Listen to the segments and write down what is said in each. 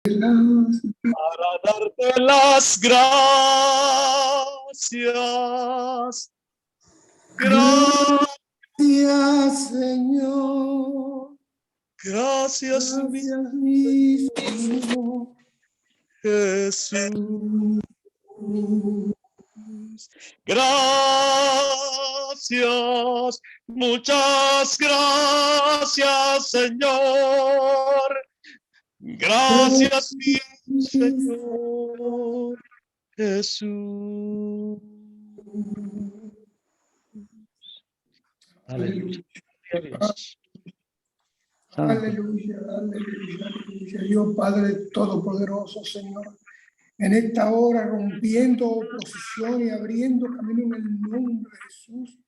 para darte las gracias. Gracias, Señor. Gracias, Gracias, mismo Jesús. Gracias, muchas gracias, Señor. Gracias, mi Señor Jesús. Aleluya. Aleluya, aleluya, aleluya. Dios Padre Todopoderoso, Señor. En esta hora, rompiendo oposición y abriendo camino en el nombre de Jesús,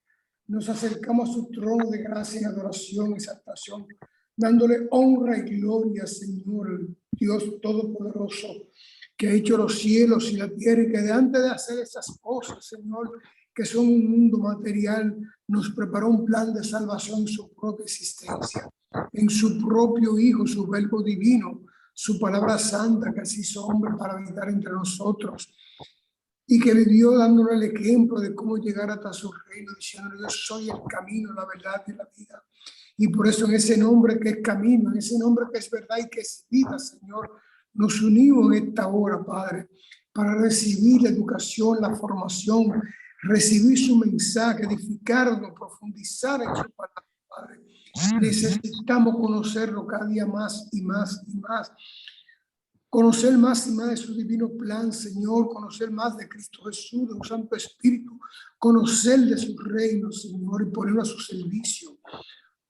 nos acercamos a su trono de gracia y adoración y exaltación, dándole honra y gloria, Señor, Dios Todopoderoso, que ha hecho los cielos y la tierra, y que antes de hacer esas cosas, Señor, que son un mundo material, nos preparó un plan de salvación en su propia existencia, en su propio Hijo, su verbo divino, su palabra santa que se hizo hombre para habitar entre nosotros, y que vivió dándole el ejemplo de cómo llegar hasta su reino, diciendo: yo soy el camino, la verdad y la vida. Y por eso en ese nombre que es camino, en ese nombre que es verdad y que es vida, Señor, nos unimos en esta hora, Padre, para recibir la educación, la formación, recibir su mensaje, edificarnos, profundizar en su palabra, Padre. Necesitamos conocerlo cada día más y más y más. Conocer más y más de su divino plan, Señor, conocer más de Cristo Jesús, de su Santo Espíritu, conocer de su reino, Señor, y ponerlo a su servicio.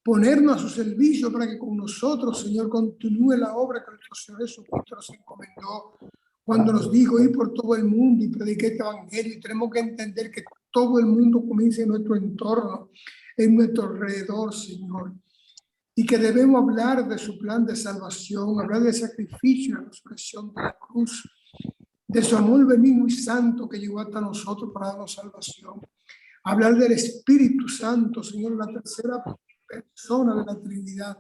Ponernos a su servicio para que con nosotros, Señor, continúe la obra que nuestro Señor Jesucristo nos encomendó cuando nos dijo: ir por todo el mundo y predicar este evangelio. Y tenemos que entender que todo el mundo comienza en nuestro entorno, en nuestro alrededor, Señor. Y que debemos hablar de su plan de salvación, hablar del sacrificio y la resurrección de la cruz, de su amor benigno y santo que llegó hasta nosotros para darnos salvación. Hablar del Espíritu Santo, Señor, la tercera persona de la Trinidad,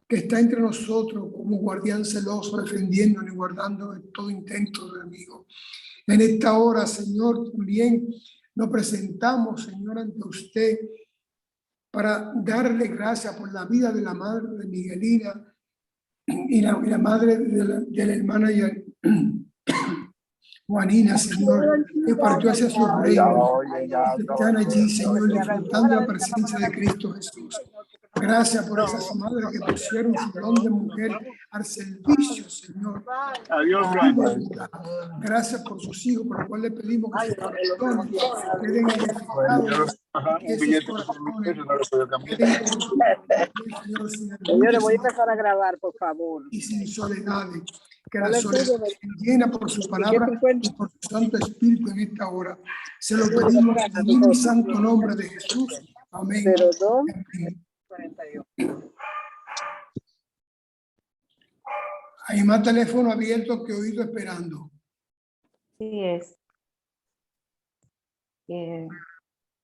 que está entre nosotros como guardián celoso, defendiéndonos y guardando de todo intento del enemigo. En esta hora, Señor, también nos presentamos, Señor, ante usted, para darle gracias por la vida de la madre de Miguelina y la madre de la hermana Juanina, Señor, que partió hacia su reino. Están allí, Señor, disfrutando la presencia de Cristo Jesús. Gracias por esas madres que pusieron su don de mujer al servicio, Señor. Adiós, gracias por sus hijos, por lo cual le pedimos que sus corazones queden edificados. Señores, voy a empezar a grabar, por favor. Y sin soledades. Que la soledad llena por su palabra y por su Santo Espíritu en esta hora. Se lo pedimos en el santo nombre de Jesús. Amén. 02-41. Hay más teléfono abierto que oído esperando. Sí es.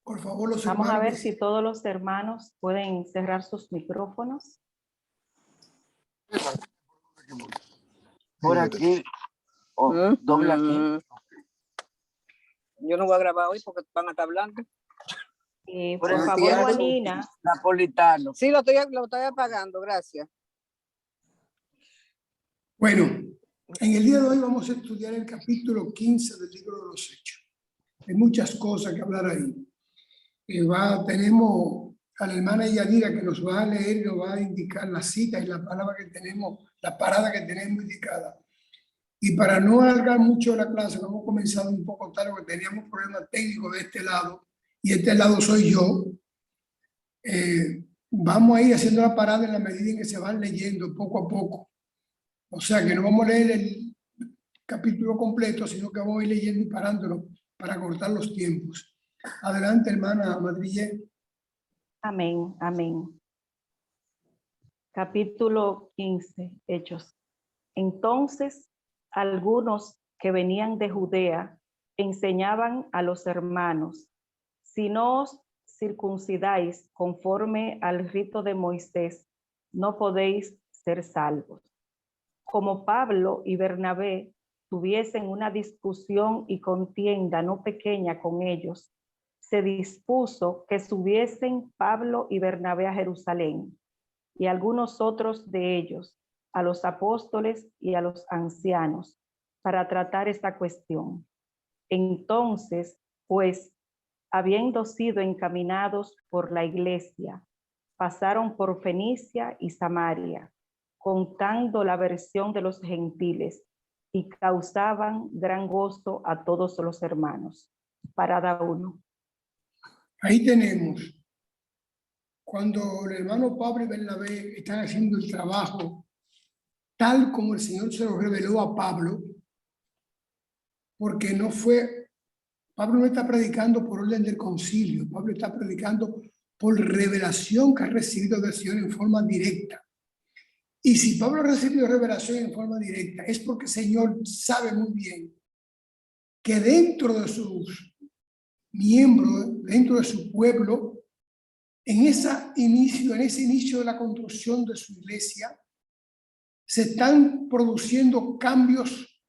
Por favor, los vamos a ver hermanos, si todos los hermanos pueden cerrar sus micrófonos. Por aquí. Doble aquí. Yo no voy a grabar hoy porque van a estar hablando. Por favor, Juanina. Napolitano. Sí, lo estoy apagando, gracias. bueno, en el día de hoy vamos a estudiar el capítulo 15 del libro de los Hechos. Hay muchas cosas que hablar ahí. Tenemos a la hermana Yadira que nos va a leer y nos va a indicar la cita y la palabra que tenemos, la parada que tenemos indicada. Y para no alargar mucho la clase, vamos a comenzar un poco tarde porque teníamos problemas técnicos de este lado y este lado soy yo. Vamos a ir haciendo la parada en la medida en que se van leyendo poco a poco. O sea que no vamos a leer el capítulo completo, sino que vamos a ir leyendo y parándolo para cortar los tiempos. Adelante, hermana Madrille. Amén, amén. Capítulo 15, Hechos. Entonces, algunos que venían de Judea enseñaban a los hermanos: si no os circuncidáis conforme al rito de Moisés, no podéis ser salvos. Como Pablo y Bernabé tuviesen una discusión y contienda no pequeña con ellos, se dispuso que subiesen Pablo y Bernabé a Jerusalén, y algunos otros de ellos, a los apóstoles y a los ancianos, para tratar esta cuestión. Entonces, pues, habiendo sido encaminados por la iglesia, pasaron por Fenicia y Samaria, contando la versión de los gentiles, y causaban gran gozo a todos los hermanos. Parada 1. Ahí tenemos, cuando el hermano Pablo y Bernabé están haciendo el trabajo, tal como el Señor se lo reveló a Pablo, porque Pablo no está predicando por orden del concilio, Pablo está predicando por revelación que ha recibido del Señor en forma directa. Y si Pablo ha recibido revelación en forma directa, es porque el Señor sabe muy bien que dentro de sus miembros, dentro de su pueblo, en ese inicio de la construcción de su iglesia, se están produciendo cambios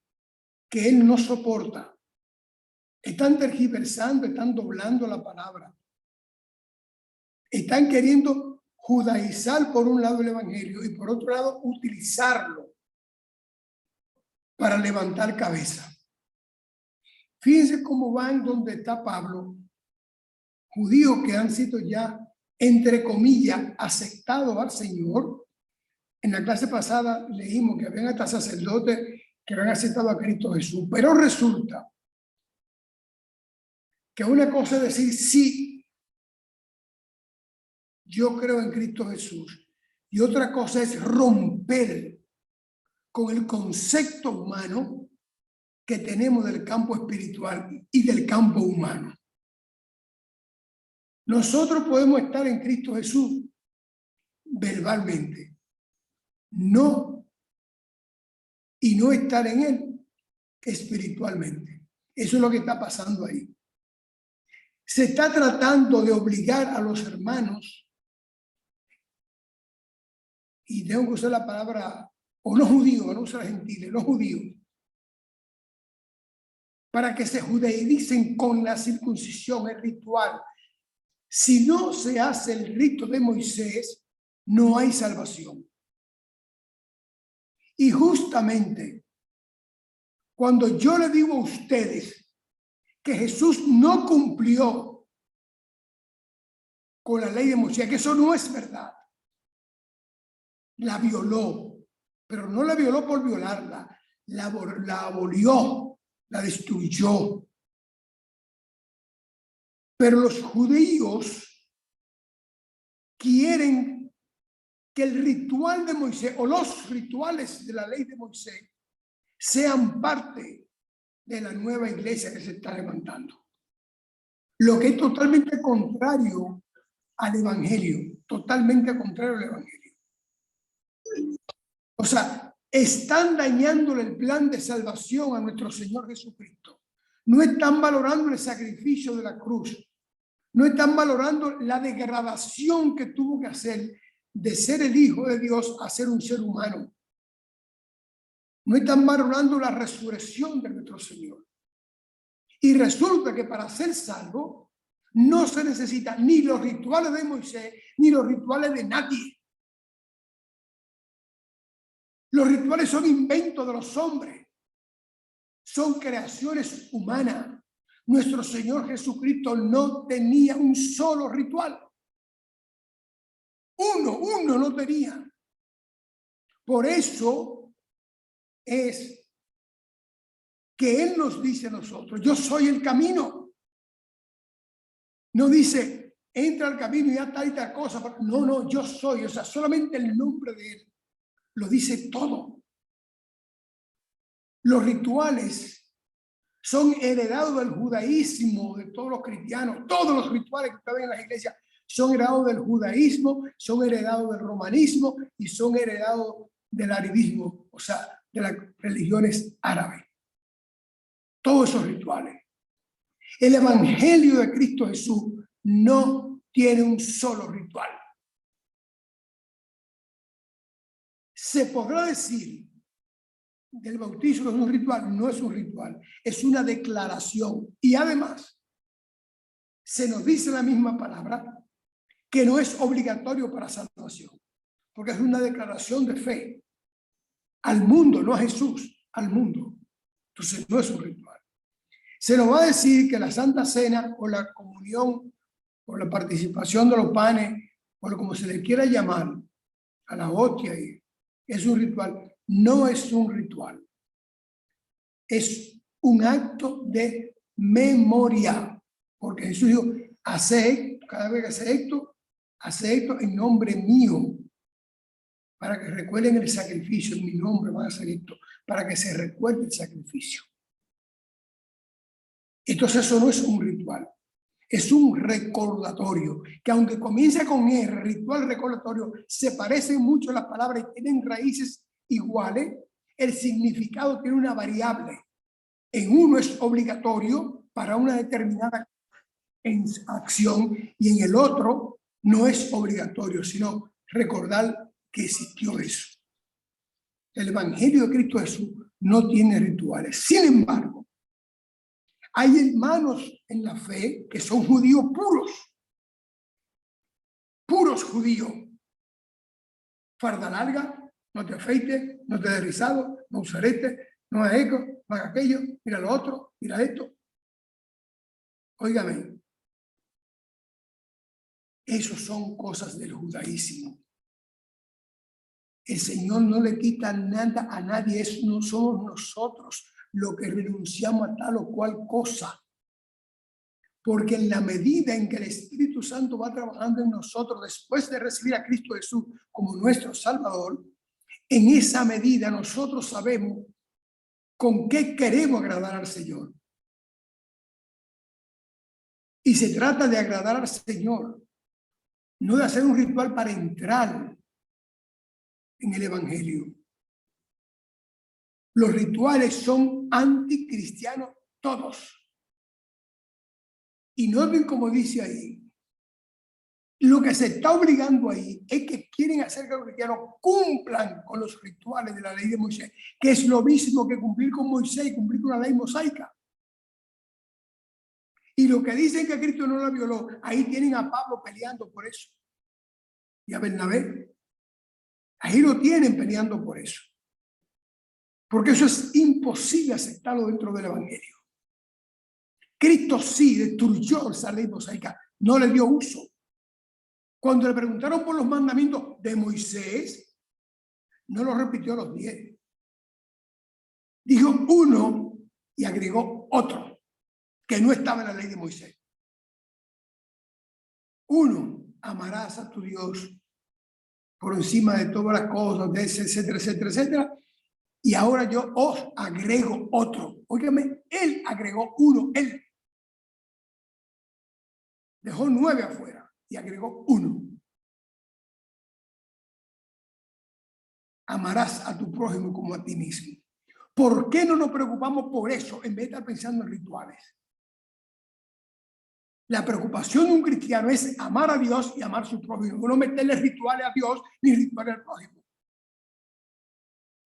que él no soporta. Están tergiversando, están doblando la palabra. Están queriendo judaizar por un lado el evangelio y por otro lado utilizarlo para levantar cabeza. Fíjense cómo van donde está Pablo, judíos que han sido ya, entre comillas, aceptados al Señor. En la clase pasada leímos que habían hasta sacerdotes que habían aceptado a Cristo Jesús, pero resulta que una cosa es decir sí, yo creo en Cristo Jesús, y otra cosa es romper con el concepto humano que tenemos del campo espiritual y del campo humano. Nosotros podemos estar en Cristo Jesús verbalmente, no estar en Él espiritualmente. Eso es lo que está pasando ahí. Se está tratando de obligar a los hermanos, y tengo que usar la palabra, o no judíos, no usar gentiles, los judíos, para que se judaicen con la circuncisión, el ritual. Si no se hace el rito de Moisés, no hay salvación. Y justamente, cuando yo le digo a ustedes que Jesús no cumplió con la ley de Moisés, que eso no es verdad, la violó, pero no la violó por violarla, la abolió, la destruyó. Pero los judíos quieren que el ritual de Moisés o los rituales de la ley de Moisés sean parte de la nueva iglesia que se está levantando. Lo que es totalmente contrario al evangelio, totalmente contrario al evangelio. O sea, están dañándole el plan de salvación a nuestro Señor Jesucristo. No están valorando el sacrificio de la cruz. No están valorando la degradación que tuvo que hacer de ser el Hijo de Dios a ser un ser humano. No están valorando la resurrección de nuestro Señor. Y resulta que para ser salvo no se necesita ni los rituales de Moisés ni los rituales de nadie. Los rituales son inventos de los hombres, son creaciones humanas. Nuestro Señor Jesucristo no tenía un solo ritual. Uno no tenía. Por eso es que Él nos dice a nosotros, yo soy el camino. No dice, entra al camino y ya tal y tal cosa. No, yo soy. O sea, solamente el nombre de Él lo dice todo. Los rituales son heredados del judaísmo de todos los cristianos. Todos los rituales que ustedes ven en las iglesias son heredados del judaísmo, son heredados del romanismo y son heredados del arabismo, o sea, de las religiones árabes. Todos esos rituales. El evangelio de Cristo Jesús no tiene un solo ritual. Se podrá decir del bautizo es un ritual, no es un ritual, es una declaración. Y además, se nos dice la misma palabra que no es obligatorio para salvación, porque es una declaración de fe al mundo, no a Jesús, al mundo. Entonces no es un ritual. Se nos va a decir que la Santa Cena o la comunión o la participación de los panes, o como se le quiera llamar, a la hostia, es un ritual. No es un ritual. Es un acto de memoria. Porque Jesús dijo, hace esto, cada vez que hace esto en nombre mío. Para que recuerden el sacrificio, en mi nombre van a hacer esto. Para que se recuerde el sacrificio. Entonces eso no es un ritual. Es un recordatorio, que aunque comienza con el ritual recordatorio, se parecen mucho las palabras y tienen raíces iguales, el significado tiene una variable. En uno es obligatorio para una determinada acción y en el otro no es obligatorio, sino recordar que existió eso. El Evangelio de Cristo Jesús no tiene rituales. Sin embargo, hay hermanos en la fe que son judíos puros judíos. Farda larga, no te afeites, no te des rizado, no usarete, no hagas esto, no hagas aquello, mira lo otro, mira esto. Óigame, esos son cosas del judaísmo. El Señor no le quita nada a nadie, no somos nosotros los que renunciamos a tal o cual cosa. Porque en la medida en que el Espíritu Santo va trabajando en nosotros después de recibir a Cristo Jesús como nuestro Salvador, en esa medida nosotros sabemos con qué queremos agradar al Señor. Y se trata de agradar al Señor, no de hacer un ritual para entrar en el Evangelio. Los rituales son anticristianos todos. Y noten como dice ahí, lo que se está obligando ahí es que quieren hacer que los cristianos cumplan con los rituales de la ley de Moisés, que es lo mismo que cumplir con Moisés y cumplir con la ley mosaica. Y lo que dicen que Cristo no la violó, ahí tienen a Pablo peleando por eso. Y a Bernabé. Ahí lo tienen peleando por eso. Porque eso es imposible aceptarlo dentro del Evangelio. Cristo sí destruyó esa ley mosaica, no le dio uso. Cuando le preguntaron por los mandamientos de Moisés, no lo repitió a los 10. Dijo uno y agregó otro, que no estaba en la ley de Moisés. Uno, amarás a tu Dios por encima de todas las cosas, etcétera, etcétera, etcétera. Y ahora yo os agrego otro. Óigame, él agregó uno, él. Dejó 9 afuera y agregó uno. Amarás a tu prójimo como a ti mismo. ¿Por qué no nos preocupamos por eso en vez de estar pensando en rituales? La preocupación de un cristiano es amar a Dios y amar a su prójimo. No meterle rituales a Dios ni rituales al prójimo.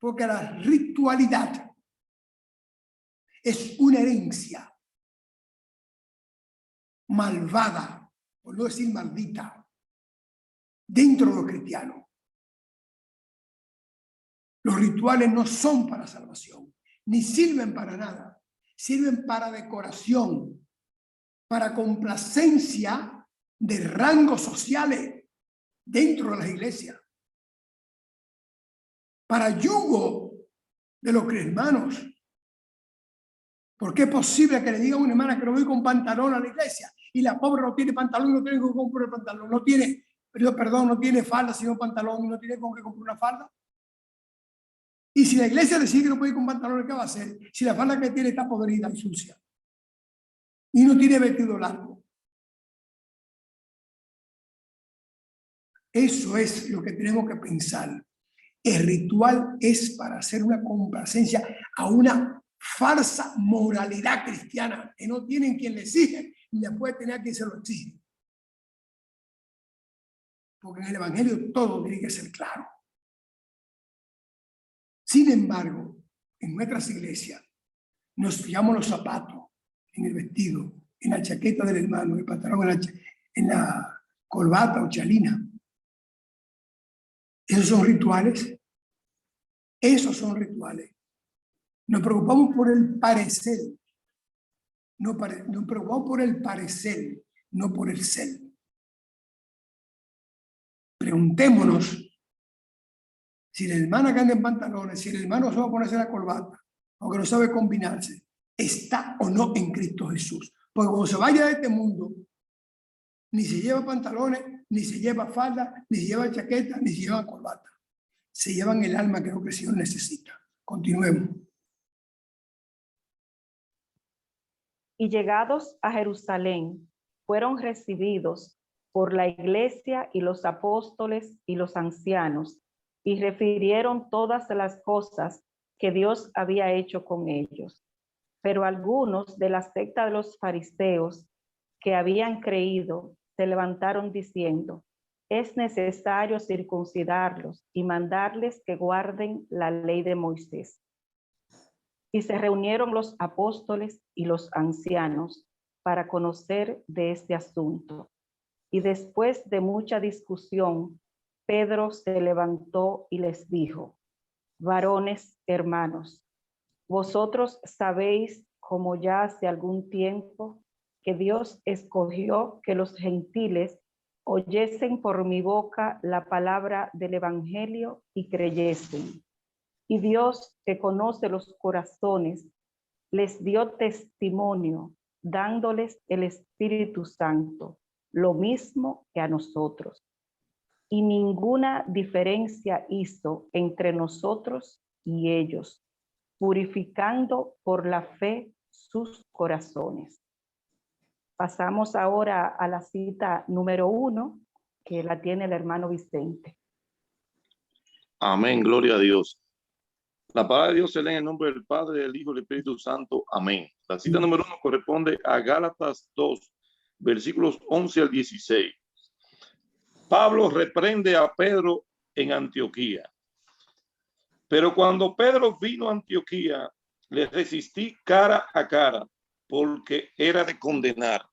Porque la ritualidad es una herencia malvada, por no decir maldita, dentro de los cristianos. Los rituales no son para salvación, ni sirven para nada. Sirven para decoración, para complacencia de rangos sociales dentro de las iglesias, para yugo de los hermanos. Porque es posible que le diga a una hermana que no voy con pantalón a la iglesia y la pobre no tiene pantalón y no tiene con qué comprar el pantalón, no tiene, perdón, no tiene falda sino pantalón y no tiene con qué comprar una falda? Y si la iglesia decide que no puede ir con pantalones, ¿qué va a hacer? Si la falda que tiene está podrida y sucia y no tiene vestido largo. Eso es lo que tenemos que pensar. El ritual es para hacer una complacencia a una falsa moralidad cristiana que no tienen quien le exige ni la puede tener quien se lo exige. Porque en el Evangelio todo tiene que ser claro. Sin embargo, en nuestras iglesias nos fijamos los zapatos, en el vestido, en la chaqueta del hermano, en el pantalón, en la corbata o chalina. Esos son rituales. Esos son rituales. Nos preocupamos por el parecer. Nos preocupamos por el parecer, no por el ser. Preguntémonos si la hermana que anda en pantalones, si el hermano se va a ponerse la corbata, o que no sabe combinarse, está o no en Cristo Jesús. Porque cuando se vaya de este mundo, ni se lleva pantalones, ni se lleva falda, ni se lleva chaqueta, ni se lleva corbata. Se llevan el alma que lo que el Señor necesita. Continuemos. Y llegados a Jerusalén, fueron recibidos por la iglesia y los apóstoles y los ancianos, y refirieron todas las cosas que Dios había hecho con ellos. Pero algunos de la secta de los fariseos que habían creído se levantaron diciendo: es necesario circuncidarlos y mandarles que guarden la ley de Moisés. Y se reunieron los apóstoles y los ancianos para conocer de este asunto. Y después de mucha discusión, Pedro se levantó y les dijo: varones hermanos, vosotros sabéis, como ya hace algún tiempo, que Dios escogió que los gentiles oyesen por mi boca la palabra del evangelio y creyesen. Y Dios, que conoce los corazones, les dio testimonio, dándoles el Espíritu Santo, lo mismo que a nosotros. Y ninguna diferencia hizo entre nosotros y ellos, purificando por la fe sus corazones. Pasamos ahora a la cita número 1, que la tiene el hermano Vicente. Amén, gloria a Dios. La palabra de Dios se lee en el nombre del Padre, del Hijo y del Espíritu Santo. Amén. La cita número 1 corresponde a Gálatas 2, versículos 11 al 16. Pablo reprende a Pedro en Antioquía. Pero cuando Pedro vino a Antioquía, le resistí cara a cara, porque era de condenar.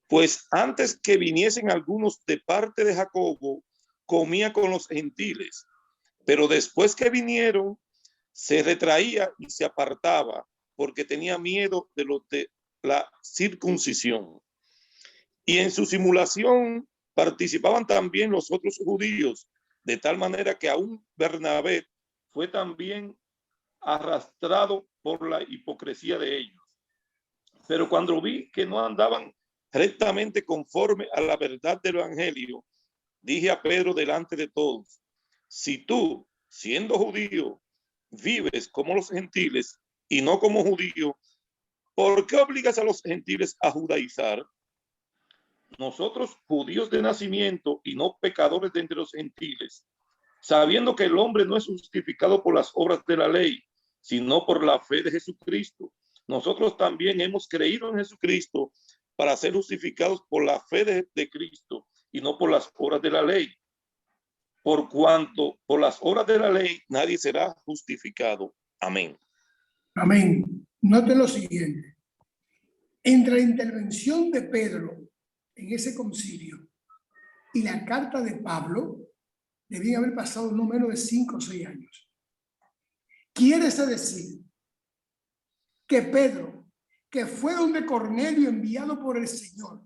Pues antes que viniesen algunos de parte de Jacobo, comía con los gentiles. Pero después que vinieron, se retraía y se apartaba, porque tenía miedo de los de la circuncisión. Y en su simulación participaban también los otros judíos, de tal manera que aún Bernabé fue también arrastrado por la hipocresía de ellos. Pero cuando vi que no andaban rectamente conforme a la verdad del evangelio, dije a Pedro delante de todos: si tú, siendo judío, vives como los gentiles y no como judío, ¿por qué obligas a los gentiles a judaizar? Nosotros, judíos de nacimiento y no pecadores de entre los gentiles, sabiendo que el hombre no es justificado por las obras de la ley, sino por la fe de Jesucristo. Nosotros también hemos creído en Jesucristo para ser justificados por la fe de Cristo y no por las obras de la ley. Por cuanto por las obras de la ley nadie será justificado. Amén. Amén. Noten lo siguiente. Entre la intervención de Pedro en ese concilio y la carta de Pablo, debían haber pasado no menos de 5 o 6 años. Quiere decir que Pedro, que fue donde Cornelio enviado por el Señor,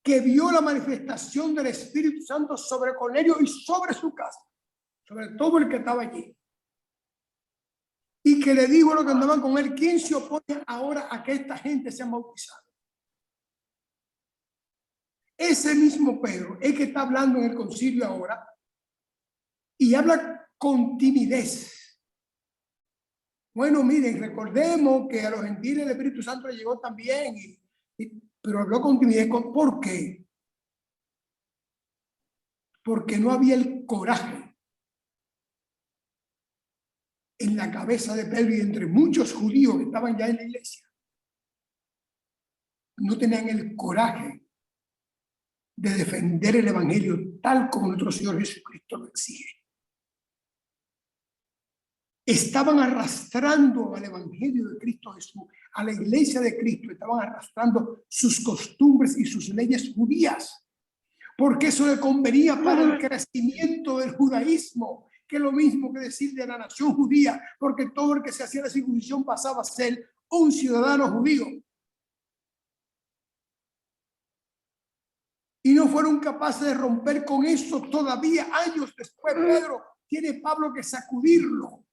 que vio la manifestación del Espíritu Santo sobre Cornelio y sobre su casa, sobre todo el que estaba allí, y que le dijo a los que andaban con él: ¿quién se opone ahora a que esta gente sea bautizada? Ese mismo Pedro es que está hablando en el concilio ahora y habla con timidez. Bueno, miren, recordemos que a los gentiles el Espíritu Santo le llegó también, pero habló con timidez. ¿Por qué? Porque no había el coraje en la cabeza de Pedro y entre muchos judíos que estaban ya en la iglesia. No tenían el coraje de defender el evangelio tal como nuestro Señor Jesucristo lo exige. estaban arrastrando al evangelio de Cristo Jesús, a la iglesia de Cristo, estaban arrastrando sus costumbres y sus leyes judías, porque eso le convenía para el crecimiento del judaísmo, que es lo mismo que decir de la nación judía, porque todo el que se hacía la circuncisión pasaba a ser un ciudadano judío. Y no fueron capaces de romper con eso todavía años después. Pedro, tiene Pablo que sacudirlo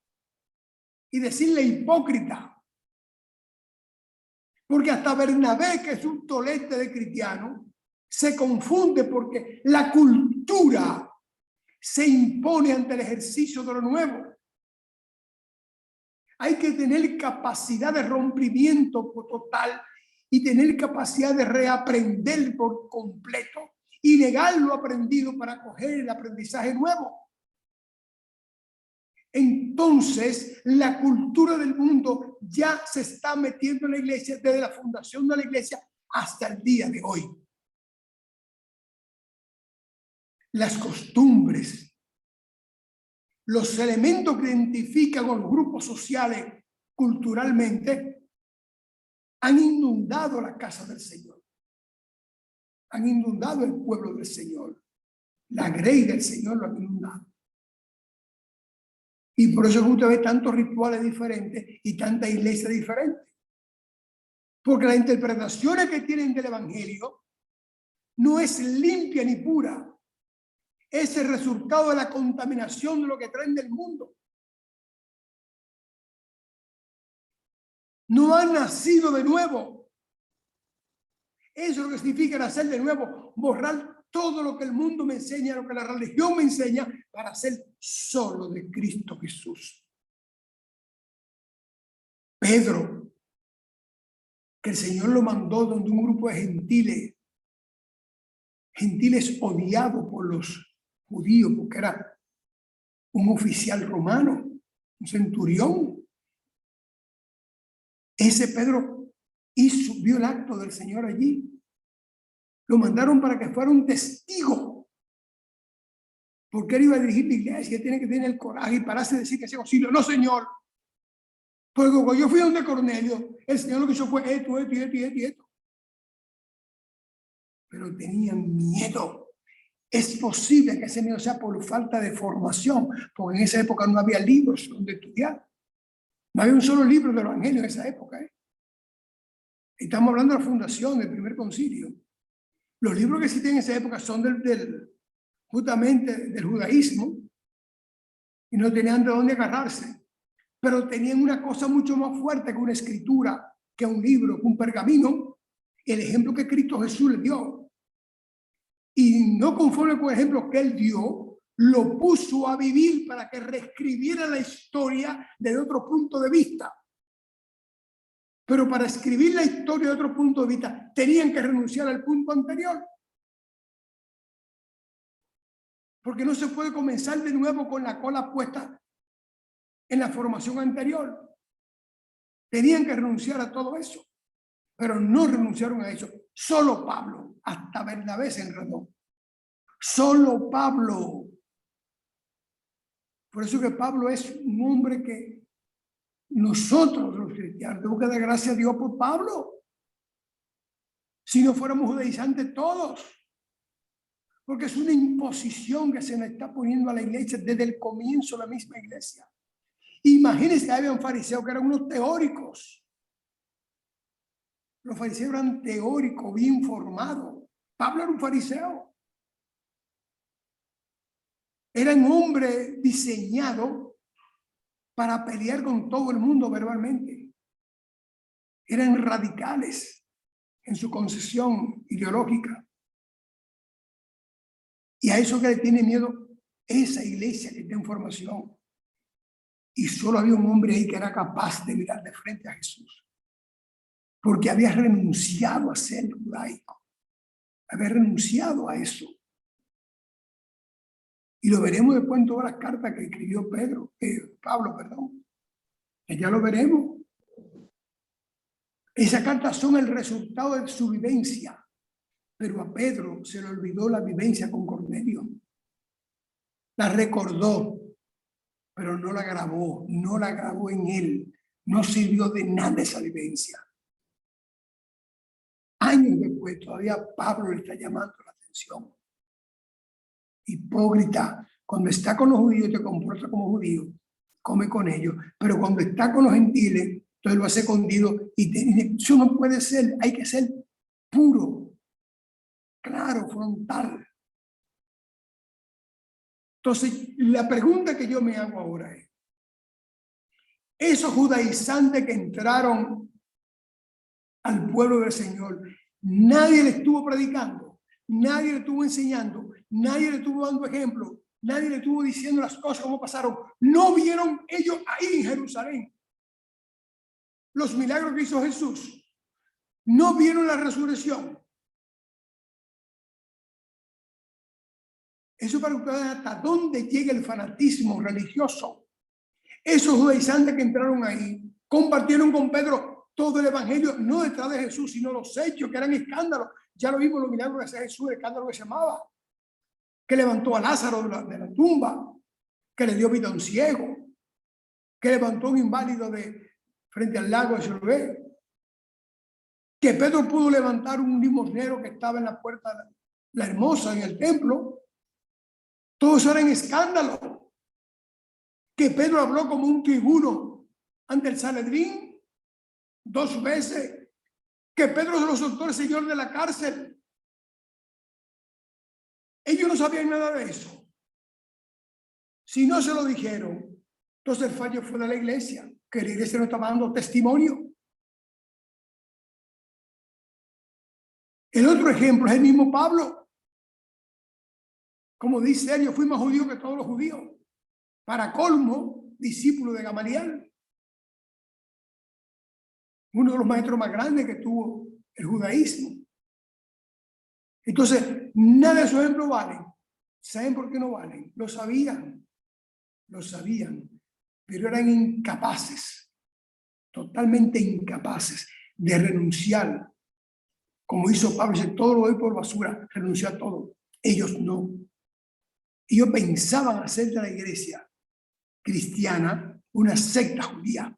y decirle hipócrita. Porque hasta Bernabé, que es un tolete de cristiano, se confunde porque la cultura se impone ante el ejercicio de lo nuevo. Hay que tener capacidad de rompimiento total y tener capacidad de reaprender por completo y negar lo aprendido para coger el aprendizaje nuevo. Entonces, la cultura del mundo ya se está metiendo en la iglesia desde la fundación de la iglesia hasta el día de hoy. Las costumbres, los elementos que identifican a los grupos sociales culturalmente han inundado la casa del Señor. Han inundado el pueblo del Señor. La grey del Señor lo han inundado. Y por eso usted ve tantos rituales diferentes y tanta iglesia diferente. Porque las interpretaciones que tienen del Evangelio no es limpia ni pura. Es el resultado de la contaminación de lo que traen del mundo. No han nacido de nuevo. Eso es lo que significa nacer de nuevo. Borrar todo lo que el mundo me enseña, lo que la religión me enseña, para ser solo de Cristo Jesús. Pedro, que el Señor lo mandó donde un grupo de gentiles odiados por los judíos, porque era un oficial romano, un centurión. Ese Pedro vio el acto del Señor allí. Lo mandaron para que fuera un testigo. Porque él iba a dirigir la iglesia, tiene que tener el coraje y pararse a decir que ese auxilio. No, Señor. Porque cuando yo fui donde Cornelio, el Señor lo que hizo fue esto. Pero tenían miedo. Es posible que ese miedo sea por falta de formación, porque en esa época no había libros donde estudiar. No había un solo libro del Evangelio en esa época. Estamos hablando de la fundación del primer concilio. Los libros que existen en esa época son justamente del judaísmo y no tenían de dónde agarrarse. Pero tenían una cosa mucho más fuerte que una escritura, que un libro, que un pergamino, el ejemplo que Cristo Jesús le dio. Y no conforme con el ejemplo que él dio, lo puso a vivir para que reescribiera la historia desde otro punto de vista. Pero para escribir la historia de otro punto de vista, tenían que renunciar al punto anterior. Porque no se puede comenzar de nuevo con la cola puesta en la formación anterior. Tenían que renunciar a todo eso. Pero no renunciaron a eso. Solo Pablo, hasta Bernabé se enredó. Solo Pablo. Por eso que Pablo es un hombre que nosotros los cristianos tenemos que dar gracias a Dios por Pablo. Si no fuéramos judaizantes todos. Porque es una imposición que se nos está poniendo a la iglesia desde el comienzo de la misma iglesia. Imagínense, había un fariseo que eran unos teóricos. Los fariseos eran teóricos, bien formados. Pablo era un fariseo. Era un hombre diseñado para pelear con todo el mundo verbalmente. Eran radicales en su concepción ideológica. Y a eso que le tiene miedo esa iglesia que está en formación. Y solo había un hombre ahí que era capaz de mirar de frente a Jesús. Porque había renunciado a ser judaico. Había renunciado a eso. Y lo veremos después en todas las cartas que escribió Pablo, que ya lo veremos. Esas cartas son el resultado de su vivencia. Pero a Pedro se le olvidó la vivencia con Cornelio. La recordó, pero no la grabó en él. No sirvió de nada esa vivencia. Años después, todavía Pablo le está llamando la atención. Hipócrita, cuando está con los judíos te comporta como judío, come con ellos, pero cuando está con los gentiles, entonces lo hace escondido. Y eso no puede ser, hay que ser puro, claro, frontal. Entonces, la pregunta que yo me hago ahora es, esos judaizantes que entraron al pueblo del Señor, nadie le estuvo predicando, nadie le estuvo enseñando, nadie le estuvo dando ejemplo, nadie le estuvo diciendo las cosas como pasaron. No vieron ellos ahí en Jerusalén los milagros que hizo Jesús, no vieron la resurrección. Eso para ustedes hasta dónde llega el fanatismo religioso. Esos judaizantes que entraron ahí compartieron con Pedro todo el evangelio, no detrás de Jesús, sino los hechos que eran escándalos. Ya lo vimos los milagros que hacía Jesús, el escándalo que se llamaba, que levantó a Lázaro de la tumba, que le dio vida a un ciego, que levantó a un inválido frente al lago de Siloé, que Pedro pudo levantar un limosnero que estaba en la puerta, la hermosa, en el templo. Todo eso era en escándalo. Que Pedro habló como un tribuno ante el Sanedrín 2 veces. Que Pedro se lo soltó el Señor de la cárcel. Ellos no sabían nada de eso. Si no se lo dijeron, entonces el fallo fue de la iglesia, que la iglesia no estaba dando testimonio. El otro ejemplo es el mismo Pablo. Como dice él, yo fui más judío que todos los judíos. Para colmo, discípulo de Gamaliel, uno de los maestros más grandes que tuvo el judaísmo. Entonces, nada de esos ejemplos valen. ¿Saben por qué no valen? Lo sabían, pero eran incapaces, totalmente incapaces de renunciar. Como hizo Pablo, dice, todo lo doy por basura, renunció a todo. Ellos no. Ellos pensaban hacer de la iglesia cristiana una secta judía.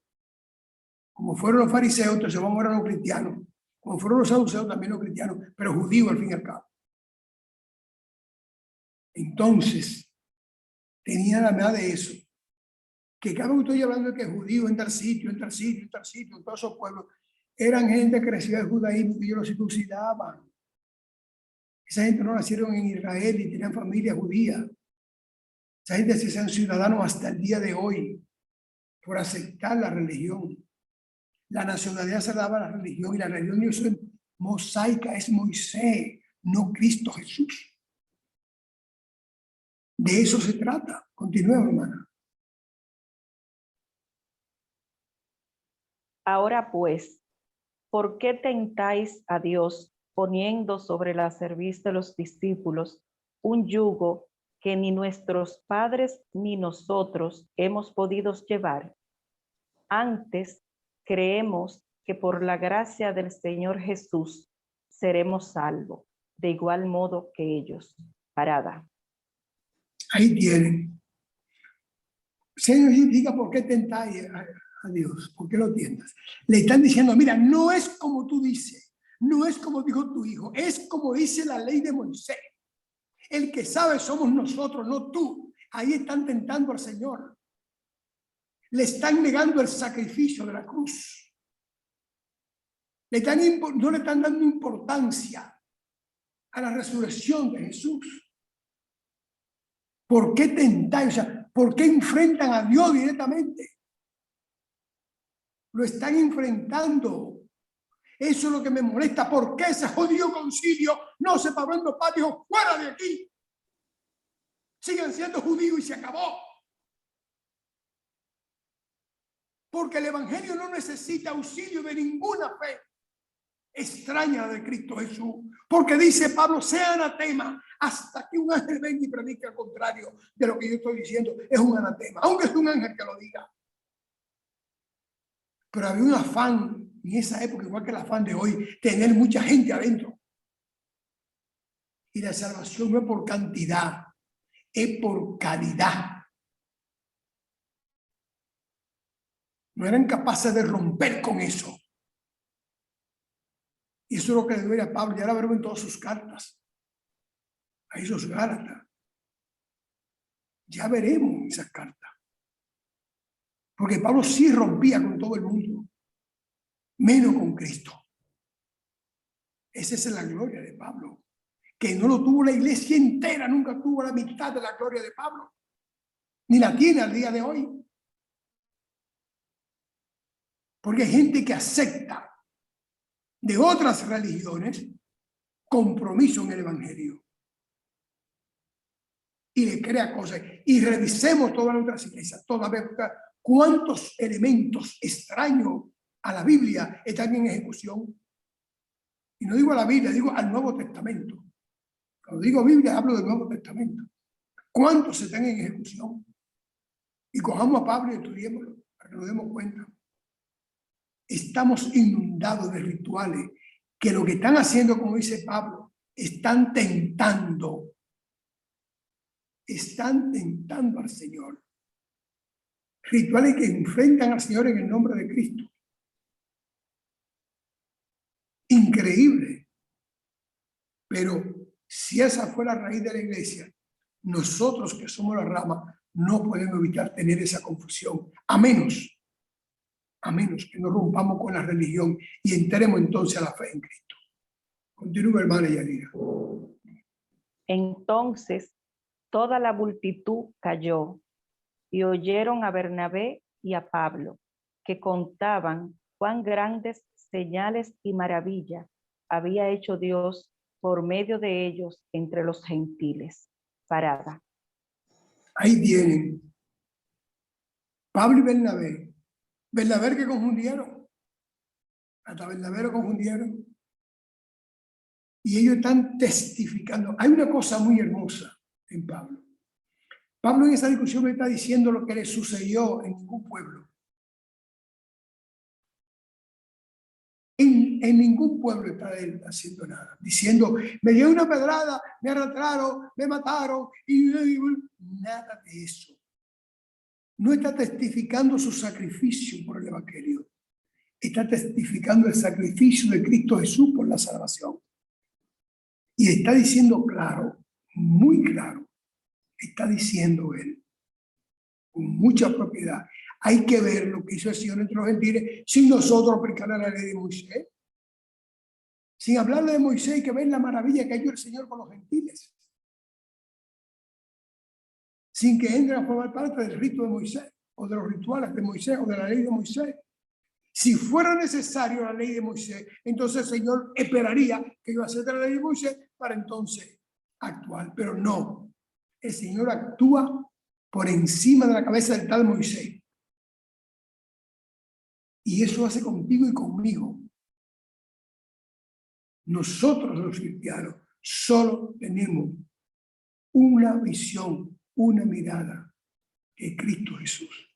Como fueron los fariseos, entonces vamos a ver a los cristianos. Como fueron los saduceos, también los cristianos, pero judíos al fin y al cabo. Entonces, tenían la verdad de eso. Que cada uno estoy hablando de que judíos en tal sitio, en tal sitio, en tal sitio, en todos esos pueblos, eran gente que recibía el judaísmo y ellos los circuncidaban. Esa gente no nacieron en Israel y tenían familia judía. Esa gente se hacían ciudadanos hasta el día de hoy por aceptar la religión. La nacionalidad se daba a la religión y la religión es mosaica, es Moisés, no Cristo Jesús. De eso se trata. Continúa, hermana. Ahora pues, ¿por qué tentáis a Dios poniendo sobre la cerviz de los discípulos un yugo que ni nuestros padres ni nosotros hemos podido llevar? Antes, creemos que por la gracia del Señor Jesús seremos salvos, de igual modo que ellos. Parada. Ahí tienen. Señor, diga por qué tentáis a Dios, por qué lo tientas. Le están diciendo, mira, no es como tú dices, no es como dijo tu hijo, es como dice la ley de Moisés. El que sabe somos nosotros, no tú. Ahí están tentando al Señor. Le están negando el sacrificio de la cruz. No le están dando importancia a la resurrección de Jesús. ¿Por qué tentáis? O sea, ¿por qué enfrentan a Dios directamente? Lo están enfrentando. Eso es lo que me molesta. ¿Por qué ese jodido concilio no se paró en los patios? ¡Fuera de aquí! Sigan siendo judíos y se acabó. Porque el evangelio no necesita auxilio de ninguna fe extraña de Cristo Jesús. Porque dice Pablo, sea anatema hasta que un ángel venga y predique al contrario de lo que yo estoy diciendo. Es un anatema, aunque es un ángel que lo diga. Pero había un afán en esa época, igual que el afán de hoy, tener mucha gente adentro. Y la salvación no es por cantidad, es por calidad. No eran capaces de romper con eso. Y eso es lo que le duele a Pablo. Ya lo veremos en todas sus cartas. A esos Gálatas. Ya veremos esas cartas. Porque Pablo sí rompía con todo el mundo. Menos con Cristo. Esa es la gloria de Pablo. Que no lo tuvo la iglesia entera. Nunca tuvo la mitad de la gloria de Pablo. Ni la tiene al día de hoy. Porque hay gente que acepta de otras religiones compromiso en el evangelio. Y le crea cosas. Y revisemos todas nuestras iglesias. ¿Cuántos elementos extraños a la Biblia están en ejecución? Y no digo a la Biblia, digo al Nuevo Testamento. Cuando digo Biblia, hablo del Nuevo Testamento. ¿Cuántos están en ejecución? Y cojamos a Pablo y estudiémoslo para que nos demos cuenta. Estamos inundados de rituales que lo que están haciendo, como dice Pablo, están tentando al Señor. Rituales que enfrentan al Señor en el nombre de Cristo. Increíble. Pero si esa fue la raíz de la iglesia, nosotros que somos la rama, no podemos evitar tener esa confusión, a menos que nos rompamos con la religión y entremos entonces a la fe en Cristo. Continúa, hermana Yadira. Entonces toda la multitud cayó y oyeron a Bernabé y a Pablo, que contaban cuán grandes señales y maravillas había hecho Dios por medio de ellos entre los gentiles. Parada. Ahí vienen Pablo y Bernabé. Bernabé que confundieron. Hasta Bernabé lo confundieron. Y ellos están testificando. Hay una cosa muy hermosa en Pablo. Pablo en esa discusión me está diciendo lo que le sucedió en ningún pueblo. En ningún pueblo está él haciendo nada. Diciendo, me dio una pedrada, me arrastraron, me mataron. Y nada de eso. No está testificando su sacrificio por el evangelio. Está testificando el sacrificio de Cristo Jesús por la salvación. Y está diciendo claro, muy claro, está diciendo él, con mucha propiedad, hay que ver lo que hizo el Señor entre los gentiles sin nosotros aplicar la ley de Moisés. Sin hablarle de Moisés, hay que ver la maravilla que ha hecho el Señor con los gentiles. Sin que entren a formar parte del rito de Moisés, o de los rituales de Moisés, o de la ley de Moisés. Si fuera necesario la ley de Moisés, entonces el Señor esperaría que iba a hacer la ley de Moisés para entonces actuar. Pero no, el Señor actúa por encima de la cabeza del tal Moisés. Y eso hace contigo y conmigo. Nosotros los cristianos solo tenemos una visión, una mirada, que es Cristo Jesús.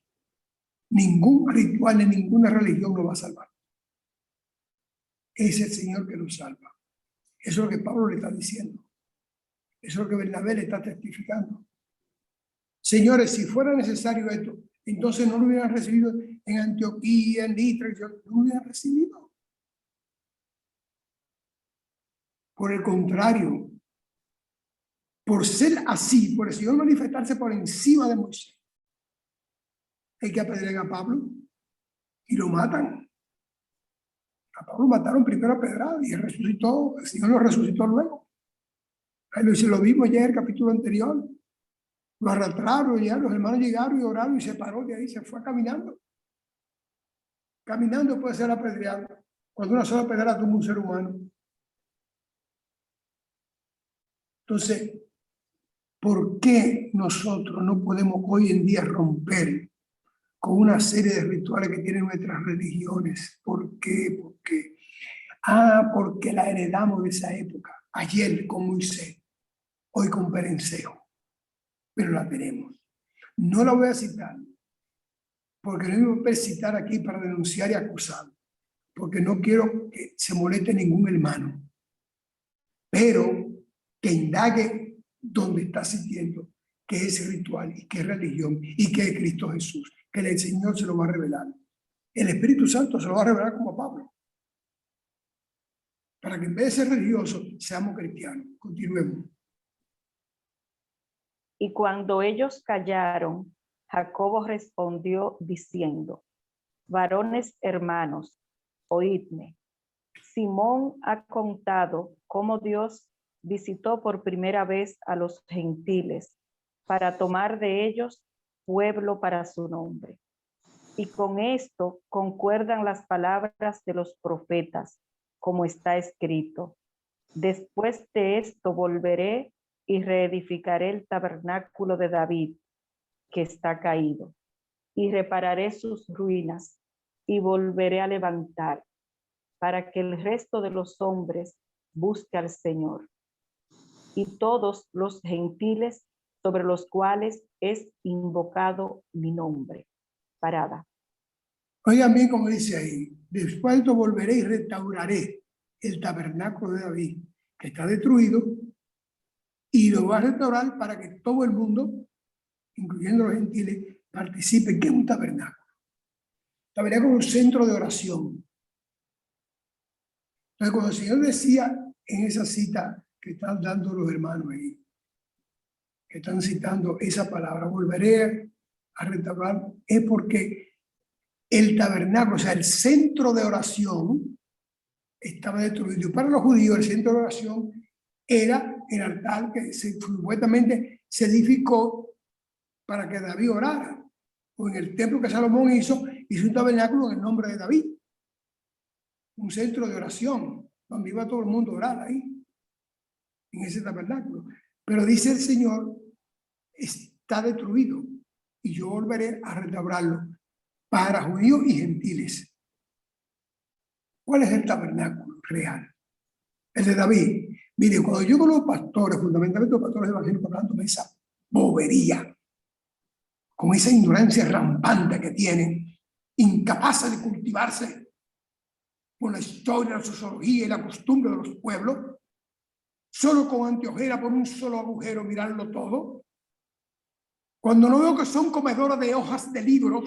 Ningún ritual ni ninguna religión nos va a salvar. Es el Señor que nos salva. Eso es lo que Pablo le está diciendo. Eso es lo que Bernabé le está testificando. Señores, si fuera necesario esto, entonces no lo hubieran recibido en Antioquía, en Litra, no lo hubieran recibido. Por el contrario, por ser así, por el Señor manifestarse por encima de Moisés, hay que apedrear a Pablo y lo matan. A Pablo mataron primero a pedrada y resucitó, el Señor lo resucitó luego. Ahí lo vimos ya en el capítulo anterior. Lo arrastraron, ya los hermanos llegaron y oraron y se paró de ahí, se fue caminando. Caminando puede ser apedreado. Cuando una sola pedrada tumba un ser humano. Entonces, ¿por qué nosotros no podemos hoy en día romper con una serie de rituales que tienen nuestras religiones? ¿Por qué? ¿Por qué? Porque la heredamos de esa época. Ayer con Moisés, hoy con Perencejo. Pero la tenemos. No la voy a citar, porque no voy a citar aquí para denunciar y acusar, porque no quiero que se moleste ningún hermano, pero que indague donde está sintiendo que es ritual y que es religión y que es Cristo Jesús, que el Señor se lo va a revelar. el Espíritu Santo se lo va a revelar como a Pablo. Para que en vez de ser religiosos, seamos cristianos. Continuemos. Y cuando ellos callaron, Jacobo respondió diciendo: varones hermanos, oídme. Simón ha contado cómo Dios visitó por primera vez a los gentiles para tomar de ellos pueblo para su nombre. Y con esto concuerdan las palabras de los profetas, como está escrito: después de esto volveré y reedificaré el tabernáculo de David, que está caído, y repararé sus ruinas, y volveré a levantar, para que el resto de los hombres busque al Señor, y todos los gentiles sobre los cuales es invocado mi nombre. Parada. Oigan bien como dice ahí: después de volveré y restauraré el tabernáculo de David, que está destruido, y lo va a restaurar para que todo el mundo, incluyendo los gentiles, participe. ¿Qué es un tabernáculo? Tabernáculo es un centro de oración. Entonces, cuando el Señor decía en esa cita que están dando los hermanos ahí, que están citando esa palabra, volveré a restaurar, es porque el tabernáculo, o sea, el centro de oración, estaba destruido. Y para los judíos, el centro de oración era el altar que supuestamente se edificó para que David orara. O en el templo que Salomón hizo un tabernáculo en el nombre de David. Un centro de oración, donde iba todo el mundo a orar ahí, en ese tabernáculo. Pero dice el Señor, está destruido, y yo volveré a restaurarlo para judíos y gentiles. ¿Cuál es el tabernáculo real? El de David. Mire, cuando yo con los pastores, fundamentalmente los pastores evangélicos, hablando de esa bobería, con esa ignorancia rampante que tienen, incapaces de cultivarse con la historia, la sociología y la costumbre de los pueblos, solo con anteojera por un solo agujero mirarlo todo. Cuando no veo que son comedoras de hojas de libros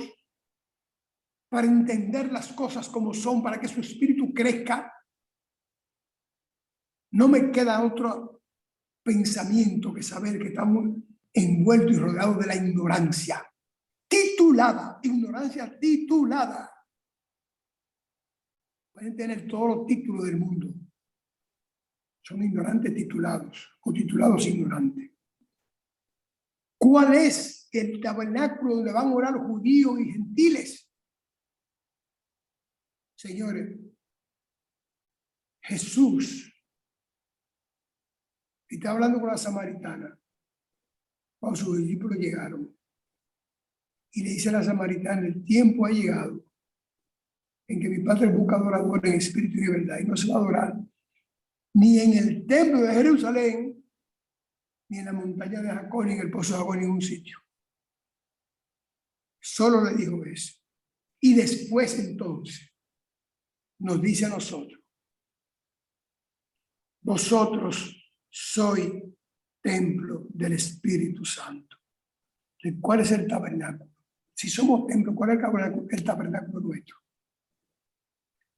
para entender las cosas como son, para que su espíritu crezca, no me queda otro pensamiento que saber que estamos envueltos y rodeados de la ignorancia titulada, ignorancia titulada. Pueden tener todos los títulos del mundo, son ignorantes titulados o titulados ignorantes. ¿Cuál es el tabernáculo donde van a orar los judíos y gentiles? Señores, Jesús está hablando con la samaritana cuando sus discípulos llegaron, y le dice a la samaritana: el tiempo ha llegado en que mi Padre busca adoradores en espíritu y de verdad, y no se va a adorar ni en el templo de Jerusalén, ni en la montaña de Jacob, ni en el pozo de agua, en ningún sitio. Solo le dijo eso. Y después entonces nos dice a nosotros: vosotros sois templo del Espíritu Santo. ¿Cuál es el tabernáculo? Si somos templo, ¿cuál es el tabernáculo nuestro?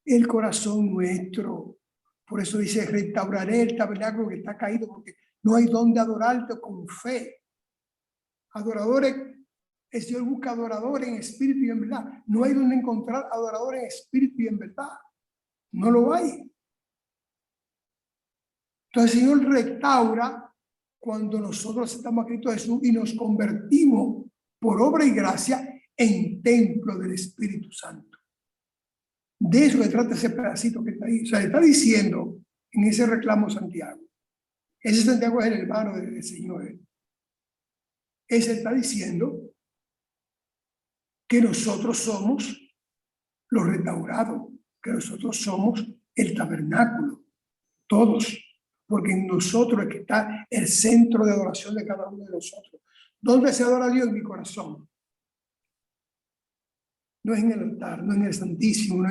El corazón nuestro. Por eso dice: restauraré el tabernáculo que está caído, porque no hay donde adorarte con fe. Adoradores, el Señor busca adoradores en espíritu y en verdad. No hay donde encontrar adoradores en espíritu y en verdad. No lo hay. Entonces el Señor restaura cuando nosotros estamos a Cristo Jesús y nos convertimos por obra y gracia en templo del Espíritu Santo. De eso se trata ese pedacito que está ahí. O sea, está diciendo en ese reclamo Santiago. Ese Santiago es el hermano del Señor. Ese está diciendo que nosotros somos los restaurados, que nosotros somos el tabernáculo, todos, porque en nosotros es que está el centro de adoración de cada uno de nosotros. ¿Dónde se adora a Dios? En mi corazón. No es en el altar, no es en el Santísimo,